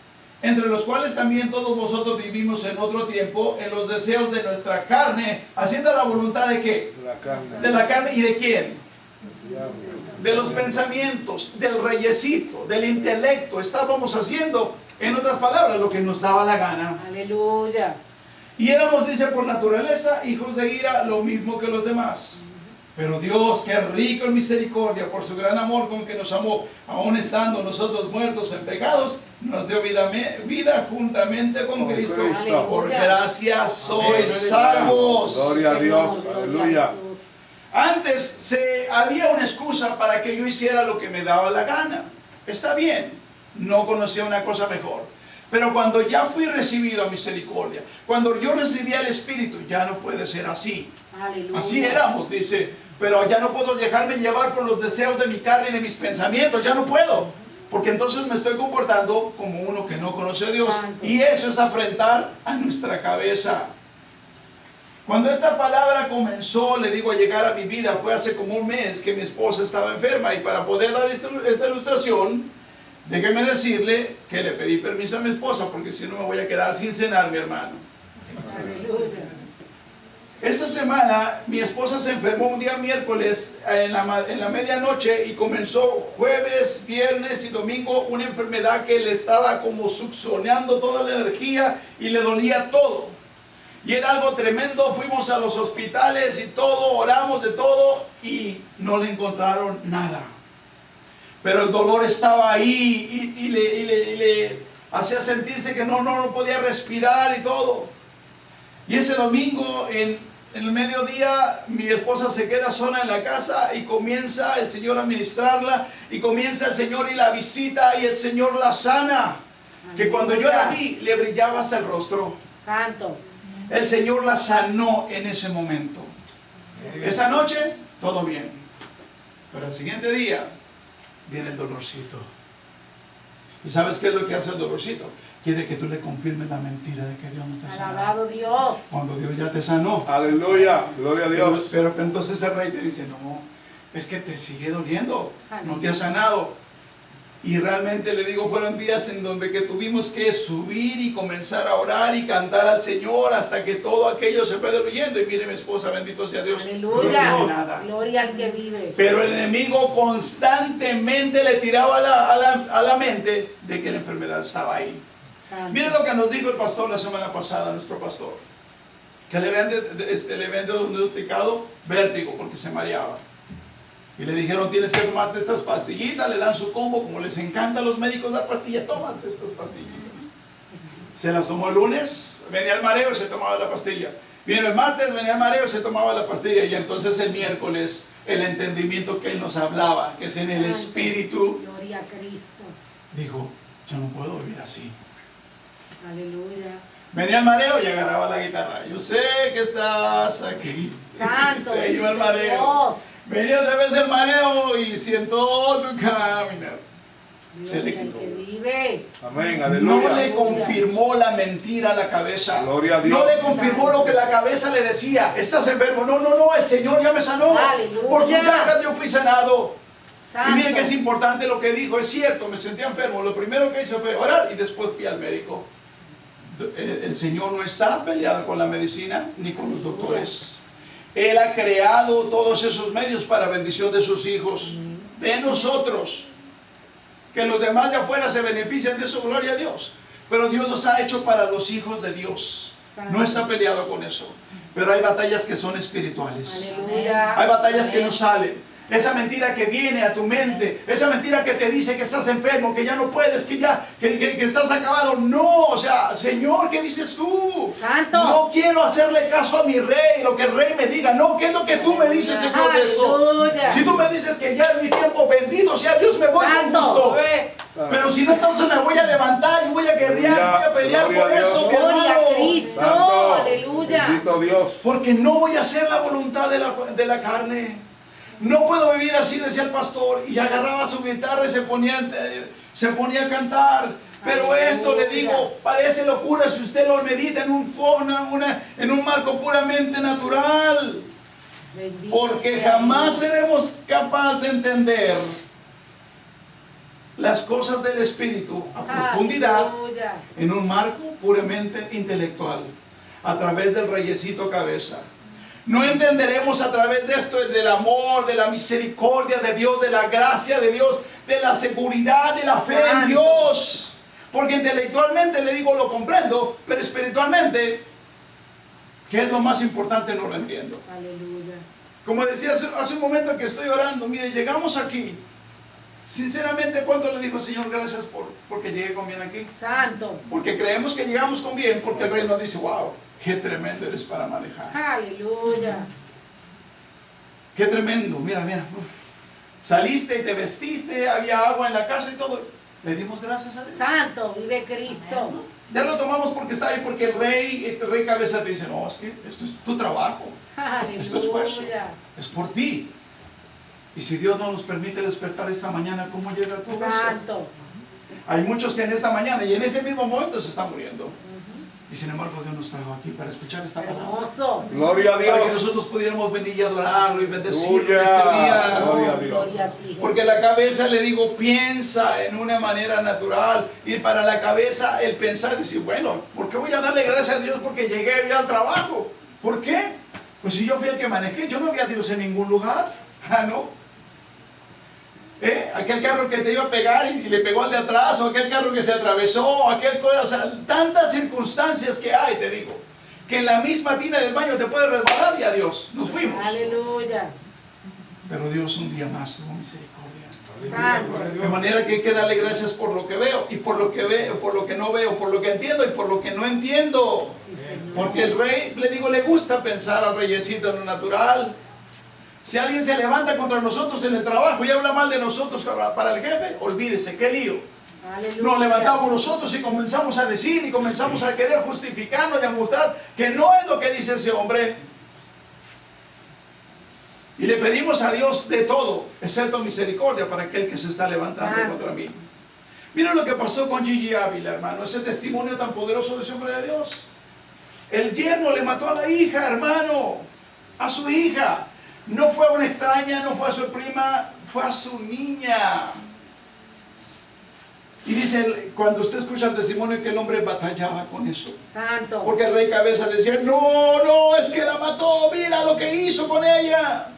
Entre los cuales también todos vosotros vivimos en otro tiempo, en los deseos de nuestra carne, haciendo la voluntad de ¿qué? La carne. De la carne y de quién? El diablo. De los pensamientos, del reyecito, del intelecto. Estábamos haciendo, en otras palabras, lo que nos daba la gana. Aleluya. Y éramos, dice, por naturaleza, hijos de ira, lo mismo que los demás. Pero Dios, que es rico en misericordia, por su gran amor con que nos amó, aun estando nosotros muertos en pecados, nos dio vida juntamente con Cristo. Cristo. Por gracia sois salvos. Gloria a Dios. Señor, gloria a Aleluya. Jesús. Antes había una excusa para que yo hiciera lo que me daba la gana. Está bien, no conocía una cosa mejor. Pero cuando ya fui recibido a misericordia, cuando yo recibí al Espíritu, ya no puede ser así. Aleluya. Así éramos, dice, pero ya no puedo dejarme llevar por los deseos de mi carne y de mis pensamientos, ya no puedo. Porque entonces me estoy comportando como uno que no conoce a Dios. Santo. Y eso es afrentar a nuestra cabeza. Cuando esta palabra comenzó, le digo, a llegar a mi vida, fue hace como un mes que mi esposa estaba enferma. Y para poder dar esta ilustración, déjeme decirle que le pedí permiso a mi esposa, porque si no me voy a quedar sin cenar, mi hermano. Aleluya. Esta semana mi esposa se enfermó un día miércoles en la medianoche y comenzó jueves, viernes y domingo una enfermedad que le estaba como succionando toda la energía y le dolía todo. Y era algo tremendo, fuimos a los hospitales y todo, oramos de todo y no le encontraron nada. Pero el dolor estaba ahí y le hacía sentirse que no podía respirar y todo. Y ese domingo en el mediodía mi esposa se queda sola en la casa y comienza el Señor a ministrarla y comienza el Señor y la visita y el Señor la sana. Que cuando yo la vi le brillaba hasta el rostro. Santo. El Señor la sanó en ese momento. Esa noche, todo bien. Pero el siguiente día, viene el dolorcito. ¿Y sabes qué es lo que hace el dolorcito? Quiere que tú le confirmes la mentira de que Dios no te sanó. Alabado Dios. Cuando Dios ya te sanó. Aleluya. Gloria a Dios. Pero entonces el rey te dice, no, es que te sigue doliendo. No te ha sanado. Y realmente le digo, fueron días en donde que tuvimos que subir y comenzar a orar y cantar al Señor hasta que todo aquello se fue diluyendo. Y mire mi esposa, bendito sea Dios, no Aleluya. tiene nada. Gloria al que vive. Pero el enemigo constantemente le tiraba a la mente de que la enfermedad estaba ahí. Santo. Miren lo que nos dijo el pastor la semana pasada, nuestro pastor. Que le habían diagnosticado vértigo porque se mareaba. Y le dijeron, tienes que tomarte estas pastillitas, le dan su combo, como les encanta a los médicos dar pastillas, tómate estas pastillitas. Se las tomó el lunes, venía el mareo y se tomaba la pastilla. Vino el martes, venía el mareo y se tomaba la pastilla. Y entonces el miércoles, el entendimiento que él nos hablaba, que es en el Santo. Espíritu, Gloria a Cristo. dijo, yo no puedo vivir así. Aleluya. Venía el mareo y agarraba la guitarra. Yo sé que estás aquí. Santo. Se iba el bendito mareo. Dios. Venía otra vez el mareo y siento tu caminar. Se le Gloria al quitó. que vive. Amén. No Aleluya. le confirmó la mentira a la cabeza. Gloria a Dios. No le confirmó lo que la cabeza le decía. Estás enfermo. No, el Señor ya me sanó. Aleluya. Por su llagas yo fui sanado. Santo. Y miren que es importante lo que dijo, es cierto, me sentía enfermo. Lo primero que hice fue orar y después fui al médico. El Señor no está peleado con la medicina ni con los doctores. Él ha creado todos esos medios para bendición de sus hijos, de nosotros. Que los demás de afuera se benefician de eso, gloria a Dios. Pero Dios los ha hecho para los hijos de Dios. No está peleado con eso. Pero hay batallas que son espirituales. Aleluya. Hay batallas que no salen. Esa mentira que viene a tu mente, esa mentira que te dice que estás enfermo, que ya no puedes, que estás acabado. No, o sea, Señor, ¿qué dices tú? Santo. No quiero hacerle caso a mi rey, lo que el rey me diga. No, ¿qué es lo que tú me dices, Señor, de esto? Aleluya. Si tú me dices que ya es mi tiempo, bendito sea Dios, me voy con Santo. gusto. Pero si no, entonces me voy a levantar y voy a guerrear, voy a pelear Gloria por a Dios. eso, mi Gloria a hermano. Cristo. Santo, Aleluya. bendito Dios. Porque no voy a hacer la voluntad de la carne. No puedo vivir así, decía el pastor. Y agarraba su guitarra y se ponía a cantar. Pero esto, le digo, parece locura si usted lo medita en un marco puramente natural. Bendito Porque sea jamás Dios. seremos capaces de entender las cosas del Espíritu a profundidad Aleluya. en un marco puramente intelectual, a través del reyesito cabeza. No entenderemos a través de esto del amor, de la misericordia de Dios, de la gracia de Dios, de la seguridad, de la fe en Dios. Porque intelectualmente, le digo, lo comprendo, pero espiritualmente, ¿qué es lo más importante? No lo entiendo. Aleluya. Como decía hace un momento que estoy orando, mire, llegamos aquí. Sinceramente, ¿cuánto le dijo el Señor? Gracias porque llegué con bien aquí. Santo. Porque creemos que llegamos con bien, porque el Rey nos dice, wow, qué tremendo eres para manejar. Aleluya. Qué tremendo, mira, mira. Uf. Saliste y te vestiste, había agua en la casa y todo. Le dimos gracias a Dios. Santo, vive Cristo. Ya lo tomamos porque está ahí, porque el rey cabeza te dice, no, es que esto es tu trabajo, Aleluya. es tu esfuerzo, es por ti. Y si Dios no nos permite despertar esta mañana, ¿cómo llega todo eso? Santo. Hay muchos que en esta mañana y en ese mismo momento se están muriendo. Y sin embargo Dios nos trajo aquí para escuchar esta palabra. Hermoso. Gloria a Para que Dios. nosotros pudiéramos venir y adorarlo y bendecirlo en Aleluya. este día. Gloria a Dios. Gloria a ti. Porque la cabeza, le digo, piensa en una manera natural. Y para la cabeza el pensar, decir, bueno, ¿por qué voy a darle gracias a Dios porque llegué ya al trabajo? ¿Por qué? Pues si yo fui el que manejé, yo no vi a Dios en ningún lugar. Ah, no. Aquel carro que te iba a pegar y le pegó al de atrás, o aquel carro que se atravesó, o sea, tantas circunstancias que hay, te digo, que en la misma tina del baño te puede resbalar y adiós, nos fuimos. Aleluya. Pero Dios un día más tuvo misericordia. Santo. De manera que hay que darle gracias por lo que veo, y por lo que veo, por lo que no veo, por lo que entiendo y por lo que no entiendo. Sí, Señor. Porque el rey, le digo, le gusta pensar al reyesito en lo natural. Si alguien se levanta contra nosotros en el trabajo y habla mal de nosotros para el jefe, olvídese, qué lío. Aleluya. Nos levantamos nosotros y comenzamos a decir y comenzamos a querer justificarnos y a mostrar que no es lo que dice ese hombre. Y le pedimos a Dios de todo, excepto misericordia para aquel que se está levantando contra mí. Miren lo que pasó con Gigi Ávila, hermano, ese testimonio tan poderoso de ese hombre de Dios. El yerno le mató a la hija, hermano, a su hija. No fue a una extraña, no fue a su prima, fue a su niña. Y dice, cuando usted escucha el testimonio, que el hombre batallaba con eso. Santo. Porque el rey cabeza decía, no, es que la mató, mira lo que hizo con ella.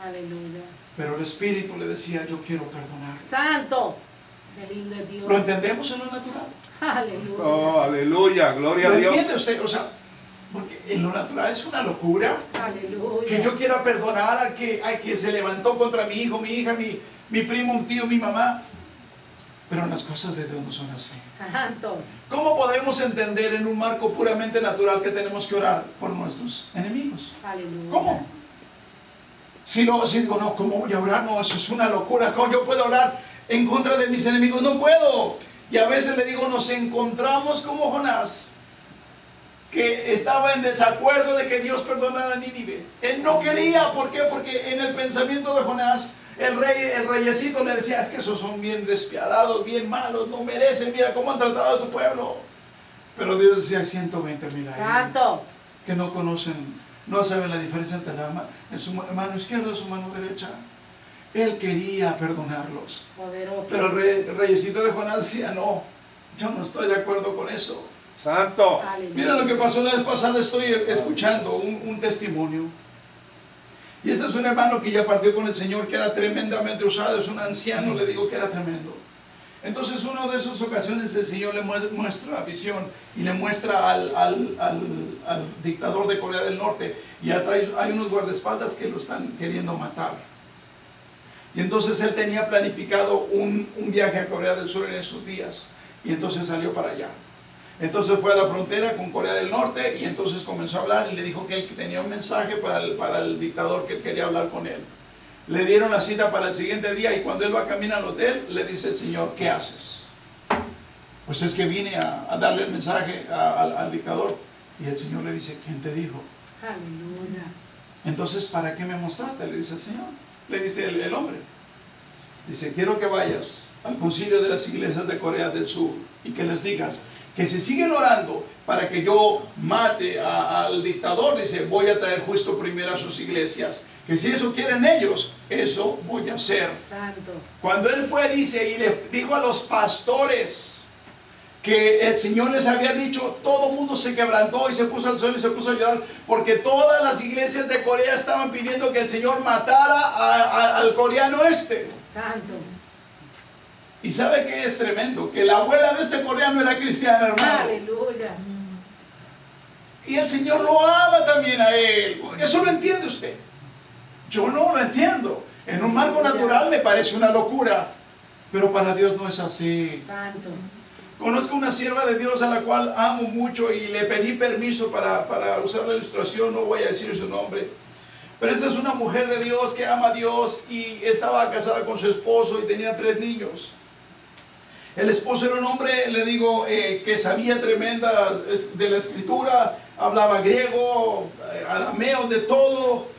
Aleluya. Pero el Espíritu le decía, yo quiero perdonar. Santo. Qué lindo es Dios. ¿Lo entendemos en lo natural? Aleluya. Oh, aleluya. Gloria a ¿Lo Dios. entiende usted? O sea, porque en lo natural es una locura. Aleluya. Que yo quiera perdonar al que se levantó contra mi hijo, mi hija, mi primo, un tío, mi mamá. Pero las cosas de Dios no son así. Santo. ¿Cómo podemos entender en un marco puramente natural que tenemos que orar por nuestros enemigos? Aleluya. ¿Cómo? Si digo, no, ¿cómo voy a orar? No, eso es una locura. ¿Cómo yo puedo orar en contra de mis enemigos? No puedo. Y a veces le digo, nos encontramos como Jonás, que estaba en desacuerdo de que Dios perdonara a Nínive. Él no quería, ¿por qué? Porque en el pensamiento de Jonás, el reyesito le decía, es que esos son bien despiadados, bien malos, no merecen, mira cómo han tratado a tu pueblo. Pero Dios decía, hay 120,000 ahí Santo. que no conocen, no saben la diferencia entre su mano izquierda y su mano derecha. Él quería perdonarlos. Poderoso. Pero el reyesito de Jonás decía, no, yo no estoy de acuerdo con eso. Santo. Aleluya. Mira lo que pasó la vez pasada, estoy escuchando un testimonio. Y este es un hermano que ya partió con el Señor, que era tremendamente usado, es un anciano, le digo que era tremendo. Entonces, una de esas ocasiones el Señor le muestra la visión y le muestra al dictador de Corea del Norte, y atrás hay unos guardaespaldas que lo están queriendo matar. Y entonces él tenía planificado un viaje a Corea del Sur en esos días, y entonces salió para allá. Entonces fue a la frontera con Corea del Norte y entonces comenzó a hablar y le dijo que él tenía un mensaje para el dictador, que él quería hablar con él. Le dieron la cita para el siguiente día y cuando él va a caminar al hotel, le dice el Señor, ¿qué haces? Pues es que vine a darle el mensaje al dictador. Y el Señor le dice, ¿quién te dijo? Aleluya. Entonces, ¿para qué me mostraste? Le dice el Señor. Le dice el hombre. Dice, quiero que vayas al concilio de las iglesias de Corea del Sur y que les digas que si siguen orando para que yo mate al dictador, dice, voy a traer justo primero a sus iglesias. Que si eso quieren ellos, eso voy a hacer. Santo. Cuando él fue, dice, y le dijo a los pastores que el Señor les había dicho, todo el mundo se quebrantó y se puso al suelo y se puso a llorar, porque todas las iglesias de Corea estaban pidiendo que el Señor matara al coreano este. Santo. Y sabe que es tremendo, que la abuela de este coreano era cristiana, hermano. Aleluya. Y el Señor lo ama también a él. Eso lo entiende usted. Yo no lo entiendo. En un marco natural me parece una locura, pero para Dios no es así. Santo. Conozco una sierva de Dios a la cual amo mucho y le pedí permiso para usar la ilustración, no voy a decir su nombre. Pero esta es una mujer de Dios que ama a Dios y estaba casada con su esposo y tenía 3 niños. El esposo era un hombre, le digo, que sabía tremenda de la escritura, hablaba griego, arameo, de todo.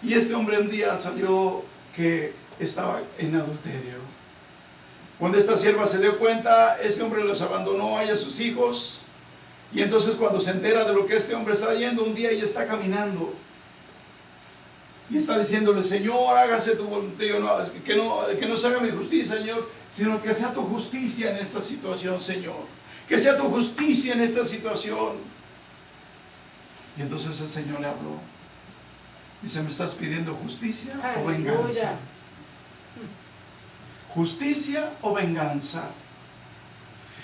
Y este hombre un día salió que estaba en adulterio. Cuando esta sierva se dio cuenta, este hombre los abandonó a ella y a sus hijos. Y entonces cuando se entera de lo que este hombre está yendo, un día ella está caminando. Y está diciéndole, Señor, hágase tu voluntad, que no se haga mi justicia, Señor, sino que sea tu justicia en esta situación, Señor. Que sea tu justicia en esta situación. Y entonces el Señor le habló. Dice, ¿me estás pidiendo justicia o venganza? Aleluya. ¿Justicia o venganza?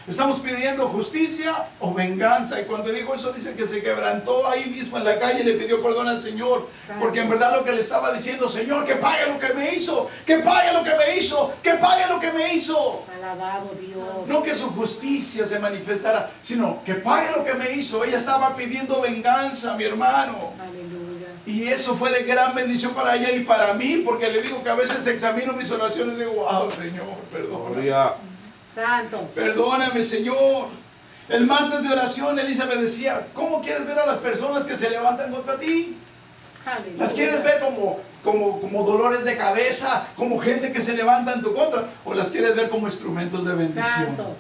¿Estamos pidiendo justicia o venganza? Y cuando dijo eso, dice que se quebrantó ahí mismo en la calle y le pidió perdón al Señor. Porque en verdad lo que le estaba diciendo, Señor, que pague lo que me hizo, que pague lo que me hizo, que pague lo que me hizo. Alabado Dios. No que su justicia se manifestara, sino que pague lo que me hizo. Ella estaba pidiendo venganza, mi hermano. Aleluya. Y eso fue de gran bendición para ella y para mí, porque le digo que a veces examino mis oraciones y digo, wow, Señor, perdóname. Gloria. Santo. Perdóname, Señor. El martes de oración, Elizabeth decía, ¿cómo quieres ver a las personas que se levantan contra ti? Aleluya. ¿Las quieres ver como dolores de cabeza, como gente que se levanta en tu contra? ¿O las quieres ver como instrumentos de bendición? Santo.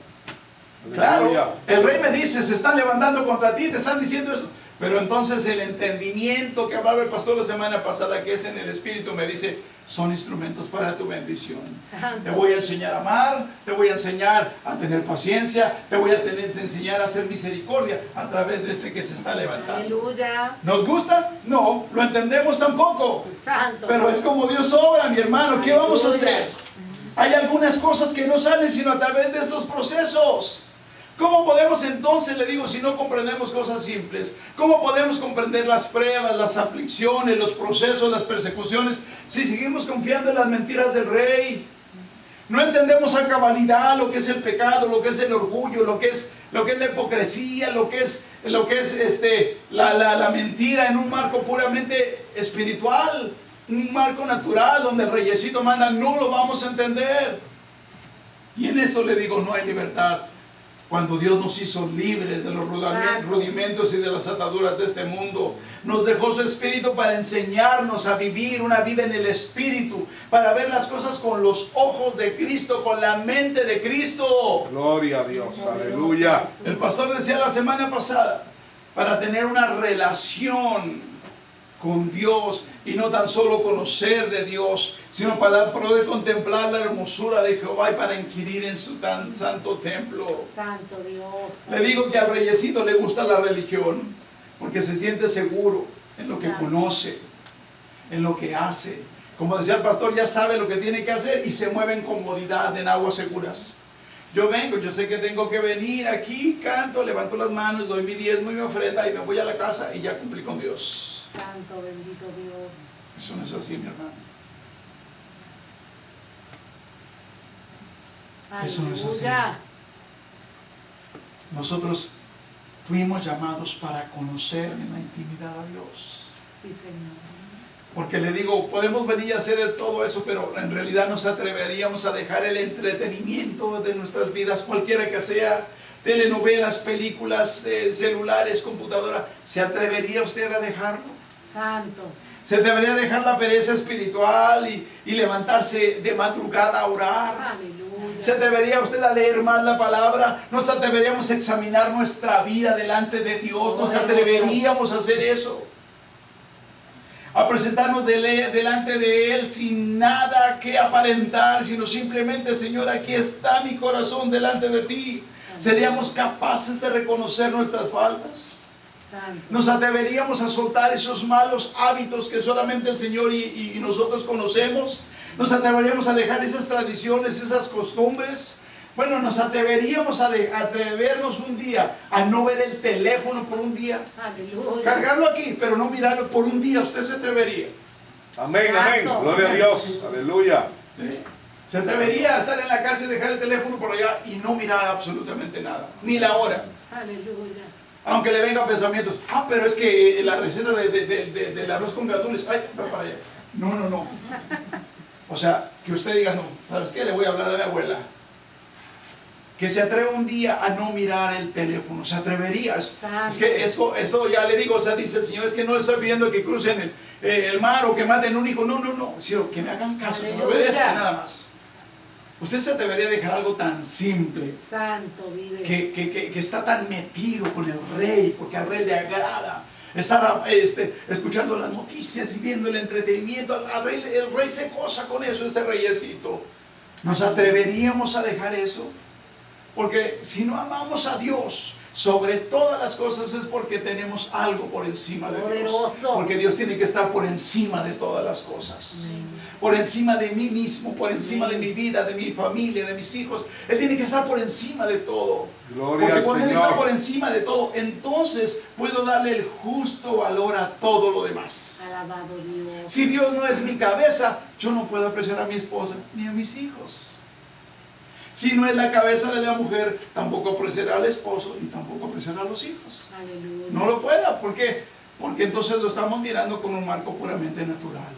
Claro, el rey me dice, se están levantando contra ti, te están diciendo eso. Pero entonces el entendimiento que hablaba el pastor la semana pasada, que es en el Espíritu, me dice, son instrumentos para tu bendición. Santo. Te voy a enseñar a amar, te voy a enseñar a tener paciencia, te voy a enseñar a hacer misericordia a través de este que se está levantando. Aleluya. ¿Nos gusta? No, lo entendemos tampoco. Santo. Pero es como Dios obra, mi hermano. ¿Qué vamos a hacer? Hay algunas cosas que no salen sino a través de estos procesos. ¿Cómo podemos entonces, le digo, si no comprendemos cosas simples? ¿Cómo podemos comprender las pruebas, las aflicciones, los procesos, las persecuciones, si seguimos confiando en las mentiras del rey? No entendemos a cabalidad lo que es el pecado, lo que es el orgullo, lo que es la hipocresía, lo que es la mentira en un marco puramente espiritual, un marco natural donde el reyesito manda, no lo vamos a entender. Y en esto le digo, no hay libertad. Cuando Dios nos hizo libres de los rudimentos y de las ataduras de este mundo, nos dejó su Espíritu para enseñarnos a vivir una vida en el Espíritu, para ver las cosas con los ojos de Cristo, con la mente de Cristo. Gloria a Dios. Aleluya. El pastor decía la semana pasada, para tener una relación con Dios, y no tan solo conocer de Dios, sino para poder contemplar la hermosura de Jehová y para inquirir en su tan santo templo. Santo Dios. Le digo que al reyesito le gusta la religión porque se siente seguro en lo que conoce, en lo que hace. Como decía el pastor, ya sabe lo que tiene que hacer y se mueve en comodidad, en aguas seguras. Yo vengo, yo sé que tengo que venir aquí, canto, levanto las manos, doy mi diezmo y mi ofrenda y me voy a la casa y ya cumplí con Dios. Santo, bendito Dios. Eso no es así, mi hermano. Eso no es así. Aleluya. Nosotros fuimos llamados para conocer en la intimidad a Dios. Sí, Señor. Porque le digo, podemos venir a hacer todo eso, pero en realidad nos atreveríamos a dejar el entretenimiento de nuestras vidas, cualquiera que sea, telenovelas, películas, celulares, computadora. ¿Se atrevería usted a dejarlo? Santo. Se debería dejar la pereza espiritual y levantarse de madrugada a orar. Aleluya. ¿Se debería usted a leer más la palabra? ¿Nos atreveríamos a examinar nuestra vida delante de Dios? ¿Nos atreveríamos a hacer eso? A presentarnos delante de Él sin nada que aparentar, sino simplemente, Señor, aquí está mi corazón delante de ti. ¿Seríamos capaces de reconocer nuestras faltas? Santo. ¿Nos atreveríamos a soltar esos malos hábitos que solamente el Señor y nosotros conocemos? ¿Nos atreveríamos a dejar esas tradiciones, esas costumbres? Bueno, nos atreveríamos a atrevernos un día a no ver el teléfono por un día. Aleluya. Cargarlo aquí, pero no mirarlo por un día. ¿Usted se atrevería? Amén, amén. Santo. Gloria a Dios. Aleluya. ¿Sí? ¿Se atrevería a estar en la casa y dejar el teléfono por allá y no mirar absolutamente nada? Ni la hora. Aleluya. Aunque le vengan pensamientos, pero es que la receta del arroz con gandules, ay, va para allá. No. O sea, que usted diga, no, ¿sabes qué? Le voy a hablar a mi abuela. Que se atreva un día a no mirar el teléfono. ¿Se atrevería? Es que eso ya le digo, o sea, dice el Señor, es que no le estoy pidiendo que crucen el mar o que maten un hijo. No, sino que me hagan caso, que me obedezcan nada más. ¿Usted se atrevería a dejar algo tan simple? Santo, vive. Que está tan metido con el rey, porque al rey le agrada estar escuchando las noticias y viendo el entretenimiento. El rey se goza con eso, ese reyesito. ¿Nos atreveríamos a dejar eso? Porque si no amamos a Dios sobre todas las cosas es porque tenemos algo por encima de Dios. Poderoso. Porque Dios tiene que estar por encima de todas las cosas. Por encima de mí mismo, por encima de mi vida, de mi familia, de mis hijos. Él tiene que estar por encima de todo. Gloria Porque al cuando Él Señor. está por encima de todo, entonces puedo darle el justo valor a todo lo demás. Alabado Dios. Si Dios no es mi cabeza, yo no puedo apreciar a mi esposa ni a mis hijos. Si no es la cabeza de la mujer, tampoco apreciará al esposo ni tampoco apreciará a los hijos. Aleluya. No lo pueda, ¿por qué? Porque entonces lo estamos mirando con un marco puramente natural.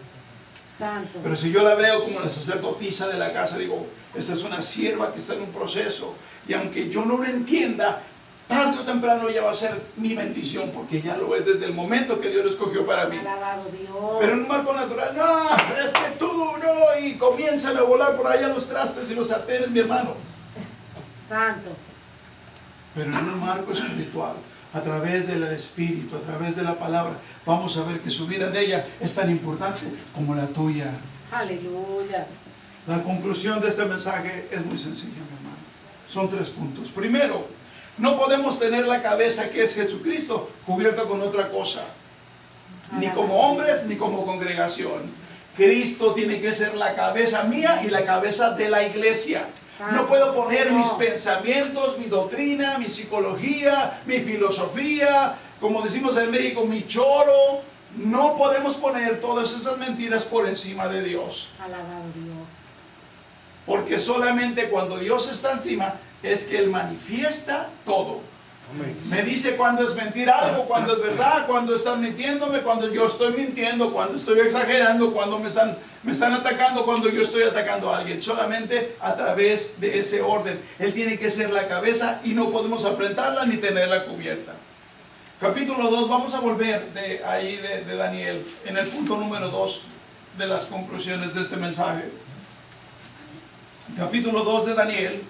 Santo. Pero si yo la veo como la sacerdotisa de la casa, digo, esta es una sierva que está en un proceso, y aunque yo no lo entienda, tarde o temprano ella va a ser mi bendición, porque ya lo es desde el momento que Dios lo escogió para mí. Alabado Dios. Pero en un marco natural, no, es que tú no, y comienzan a volar por allá los trastes y los sartenes, mi hermano. Santo. Pero en un marco espiritual, a través del Espíritu, a través de la palabra, vamos a ver que su vida de ella es tan importante como la tuya. Aleluya. La conclusión de este mensaje es muy sencilla, mi hermano. Son 3 puntos. Primero, no podemos tener la cabeza que es Jesucristo cubierta con otra cosa. Ni como hombres, ni como congregación. Cristo tiene que ser la cabeza mía y la cabeza de la iglesia. No puedo poner mis pensamientos, mi doctrina, mi psicología, mi filosofía, como decimos en México, mi choro. No podemos poner todas esas mentiras por encima de Dios. Alabado Dios. Porque solamente cuando Dios está encima es que Él manifiesta todo. Amén. Me dice cuando es mentira algo, cuando es verdad, cuando están mintiéndome, cuando yo estoy mintiendo, cuando estoy exagerando, cuando me están atacando, cuando yo estoy atacando a alguien. Solamente a través de ese orden. Él tiene que ser la cabeza y no podemos afrentarla ni tenerla cubierta. Capítulo 2, vamos a volver de ahí de Daniel, en el punto número 2 de las conclusiones de este mensaje. Capítulo 2 de Daniel.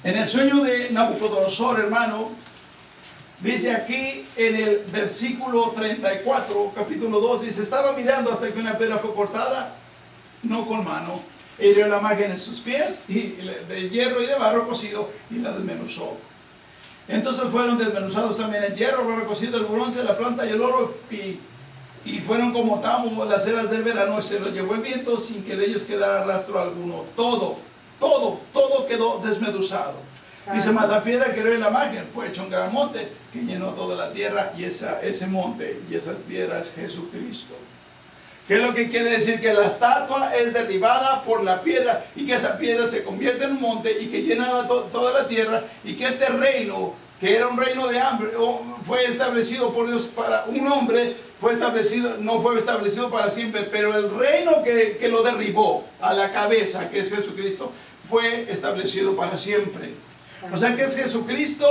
En el sueño de Nabucodonosor, hermano, Dice aquí en el versículo 34, capítulo 2, dice, estaba mirando hasta que una piedra fue cortada, no con mano, e hirió la imagen en sus pies, y de hierro y de barro cocido, y la desmenuzó. Entonces fueron desmenuzados también el hierro, el barro cocido, el bronce, la plata y el oro, y fueron como tamo las eras del verano, y se los llevó el viento sin que de ellos quedara rastro alguno. Todo quedó desmenuzado. Dice, mas la piedra que era la imagen fue hecho un gran monte que llenó toda la tierra, y ese monte y esa piedra es Jesucristo. ¿Qué es lo que quiere decir? Que la estatua es derribada por la piedra, y que esa piedra se convierte en un monte y que llena toda la tierra, y que este reino, que era un reino de hambre, fue establecido por Dios para un hombre, no fue establecido para siempre, pero el reino que lo derribó a la cabeza, que es Jesucristo, fue establecido para siempre. O sea que es Jesucristo,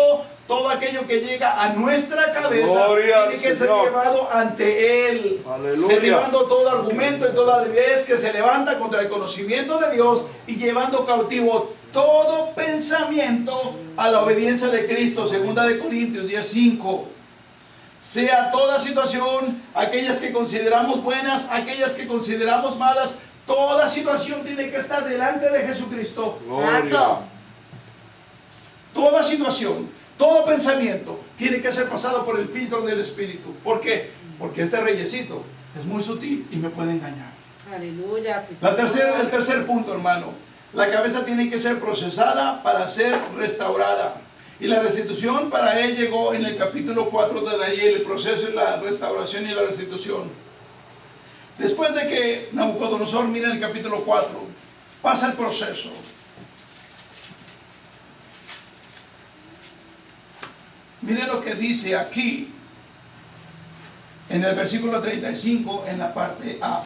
todo aquello que llega a nuestra cabeza tiene que ser llevado ante Él. Aleluya. Derribando todo argumento y toda vez que se levanta contra el conocimiento de Dios, y llevando cautivo todo pensamiento a la obediencia de Cristo. 2 de Corintios 10:5. Sea toda situación, aquellas que consideramos buenas, aquellas que consideramos malas, toda situación tiene que estar delante de Jesucristo. Santo. Toda situación, todo pensamiento tiene que ser pasado por el filtro del Espíritu. ¿Por qué? Porque este reyesito es muy sutil y me puede engañar. Aleluya. Sí, El tercer punto, hermano. La cabeza tiene que ser procesada para ser restaurada. Y la restitución para él llegó en el capítulo 4 de Daniel, el proceso y la restauración y la restitución. Después de que Nabucodonosor, mira en el capítulo 4, pasa el proceso. Miren lo que dice aquí en el versículo 35 en la parte A.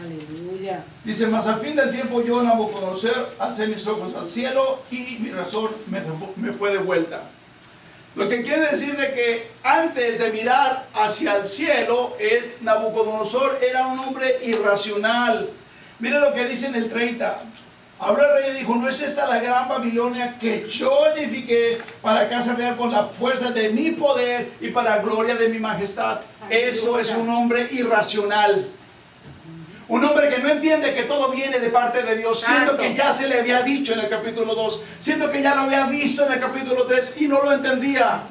Aleluya. Dice, mas al fin del tiempo yo, Nabucodonosor, alcé mis ojos al cielo y mi razón me fue de vuelta. Lo que quiere decir de que antes de mirar hacia el cielo, Nabucodonosor era un hombre irracional. Miren lo que dice en el 30. Habló el rey y dijo, ¿no es esta la gran Babilonia que yo edifiqué para casa real con la fuerza de mi poder y para gloria de mi majestad? Eso es un hombre irracional. Un hombre que no entiende que todo viene de parte de Dios, siendo que ya se le había dicho en el capítulo 2, siendo que ya lo había visto en el capítulo 3 y no lo entendía.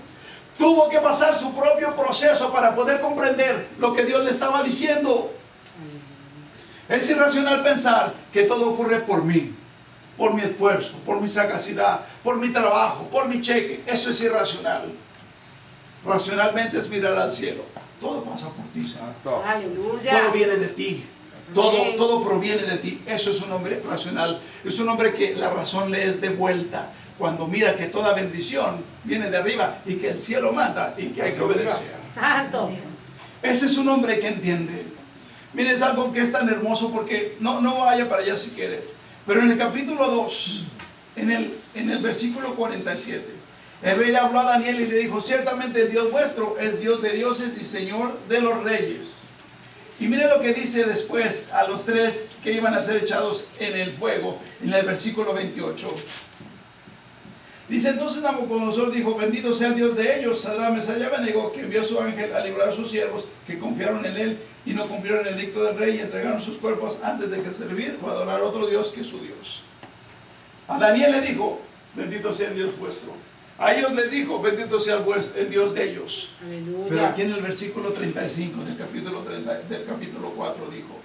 Tuvo que pasar su propio proceso para poder comprender lo que Dios le estaba diciendo. Es irracional pensar que todo ocurre por mí, por mi esfuerzo, por mi sagacidad, por mi trabajo, por mi cheque. Eso es irracional. Racionalmente es mirar al cielo. Todo pasa por ti, Señor. Aleluya. Todo viene de ti. Todo proviene de ti. Eso es un hombre racional. Es un hombre que la razón le es de vuelta. Cuando mira que toda bendición viene de arriba y que el cielo manda y que hay que obedecer. Santo. Ese es un hombre que entiende. Mire, es algo que es tan hermoso porque no vaya para allá si quiere. Pero en el capítulo 2, en el versículo 47, el rey le habló a Daniel y le dijo, ciertamente el Dios vuestro es Dios de dioses y Señor de los reyes. Y mire lo que dice después a los tres que iban a ser echados en el fuego, en el versículo 28. Dice, entonces Nabucodonosor dijo, bendito sea el Dios de ellos, Sadrach, Mesach y Abednego, que envió a su ángel a librar a sus siervos que confiaron en él y no cumplieron el edicto del rey y entregaron sus cuerpos antes de que servir o adorar a otro Dios que su Dios. A Daniel le dijo, bendito sea el Dios vuestro. A ellos les dijo, bendito sea el Dios de ellos. Aleluya. Pero aquí en el versículo 35 del capítulo 4 dijo,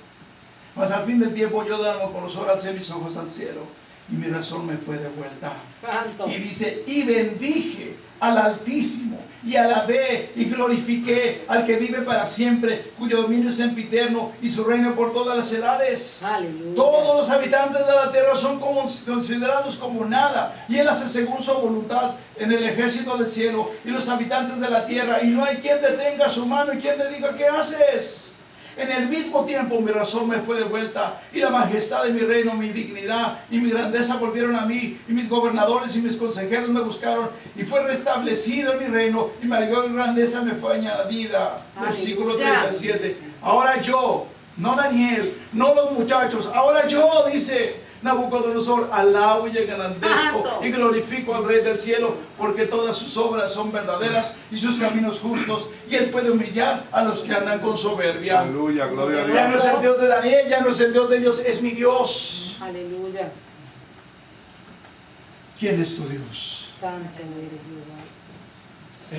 mas al fin del tiempo yo, Nabucodonosor, alcé mis ojos al cielo y mi razón me fue de vuelta. Santo. Y dice, y bendije al Altísimo y alabé y glorifiqué al que vive para siempre, cuyo dominio es sempiterno y su reino por todas las edades. Aleluya. Todos los habitantes de la tierra son considerados como nada, y él hace según su voluntad en el ejército del cielo y los habitantes de la tierra, y no hay quien detenga su mano y quien te diga, ¿qué haces? En el mismo tiempo mi razón me fue de vuelta, y la majestad de mi reino, mi dignidad y mi grandeza volvieron a mí, y mis gobernadores y mis consejeros me buscaron, y fue restablecido mi reino, y mayor grandeza me fue añadida. Versículo 37. Ahora yo, no Daniel, no los muchachos, ahora yo, dice, Nabucodonosor, alabo y engrandezco Santo. y glorifico al Rey del cielo, porque todas sus obras son verdaderas y sus caminos justos, y Él puede humillar a los que andan con soberbia. Aleluya, gloria a Ya no Dios. es el Dios de Daniel, ya no es el Dios de ellos, es mi Dios. Aleluya. ¿Quién es tu Dios? Santo eres Jehová.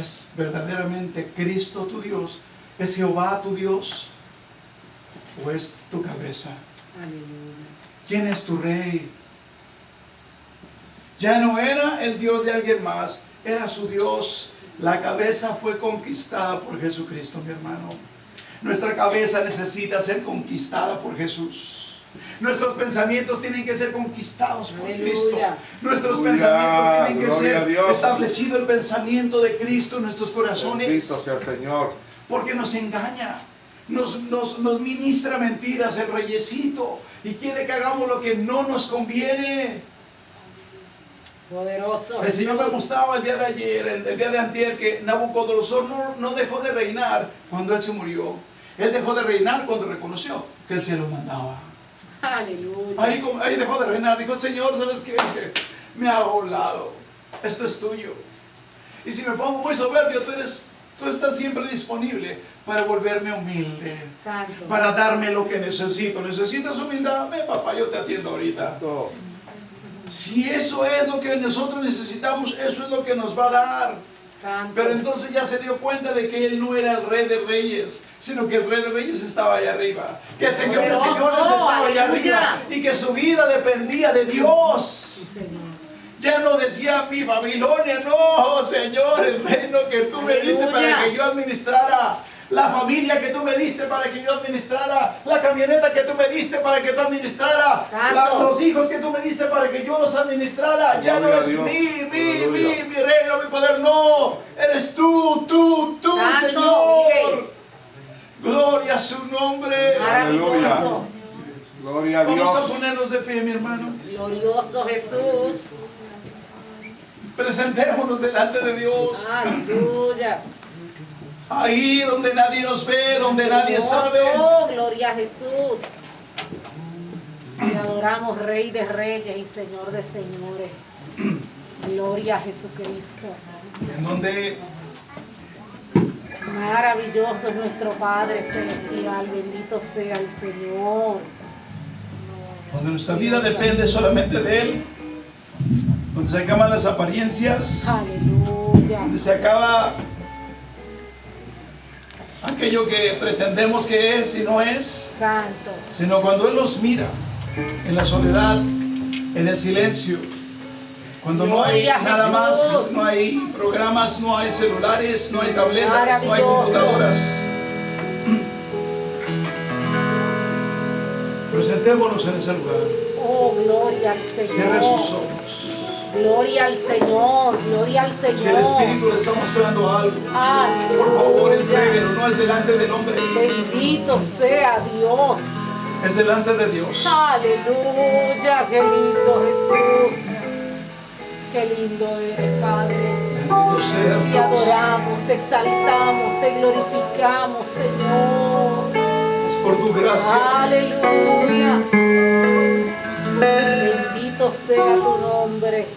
¿Es verdaderamente Cristo tu Dios? ¿Es Jehová tu Dios? ¿O es tu cabeza? Aleluya. ¿Quién es tu rey? Ya no era el Dios de alguien más, era su Dios. La cabeza fue conquistada por Jesucristo, mi hermano. Nuestra cabeza necesita ser conquistada por Jesús. Nuestros pensamientos tienen que ser conquistados por Aleluya. Cristo. Nuestros Aleluya, pensamientos tienen que gloria a ser Dios. establecido el pensamiento de Cristo en nuestros corazones. Bendito sea el Señor. Porque nos engaña, nos ministra mentiras el reyesito y quiere que hagamos lo que no nos conviene. Poderoso El Señor me Jesús. mostraba el día de ayer, el día de antier, que Nabucodonosor no dejó de reinar cuando él se murió. Él dejó de reinar cuando reconoció que el cielo mandaba. Aleluya. Ahí dejó de reinar. Dijo, Señor, ¿sabes qué? Me ha hablado. Esto es tuyo. Y si me pongo muy soberbio, tú estás siempre disponible para volverme humilde. Santo. Para darme lo que necesito. ¿Necesitas humildad? Ven, papá, yo te atiendo ahorita. Todo. Si eso es lo que nosotros necesitamos, eso es lo que nos va a dar. Santo. Pero entonces ya se dio cuenta de que él no era el Rey de Reyes, sino que el Rey de Reyes estaba allá arriba. Que el Señor de Poderoso, Señores estaba allá aleluya. arriba. Y que su vida dependía de Dios. Sí, Señor. Ya no decía mi Babilonia, no, Señor, el reino que tú me diste para Aleluya. que yo administrara. La familia que tú me diste para que yo administrara, la camioneta que tú me diste para que tú administrara, Santo. los hijos que tú me diste para que yo los administrara. Ya no Gloria a es Dios. mi Aleluya. reino, mi poder, no. Eres tú, Santo, Señor. mire. Gloria a su nombre. Maravilloso. Gloria a Vamos a Dios. ponernos de pie, mi hermano. Glorioso Jesús. Presentémonos delante de Dios. Aleluya. Ahí donde nadie nos ve, donde nadie sabe. Oh, gloria a Jesús. Te adoramos, Rey de Reyes y Señor de Señores. Gloria a Jesucristo. En donde Maravilloso es nuestro Padre Celestial. Bendito sea el Señor. nuestra vida depende solamente de Él. Donde se acaban las apariencias. Aleluya. Donde se acaba aquello que pretendemos que es y no es. Santo. Sino cuando Él nos mira en la soledad, en el silencio. Cuando no hay Gloria a nada más, Jesús. no hay programas, no hay celulares, no hay tabletas, no hay Maravilloso. computadoras. Presentémonos en ese lugar. Oh, gloria al Cierre sus Señor. ojos. Gloria al Señor. Gloria al Si el Señor. Espíritu le está mostrando algo, Aleluya. por favor entréguelo. No es delante del hombre, Bendito sea Dios. es delante de Dios. Aleluya. Qué lindo Jesús. Qué lindo eres, Padre. Bendito seas Te Dios. adoramos, te exaltamos, te glorificamos, Señor. Es por tu gracia. Aleluya. Bendito sea tu nombre.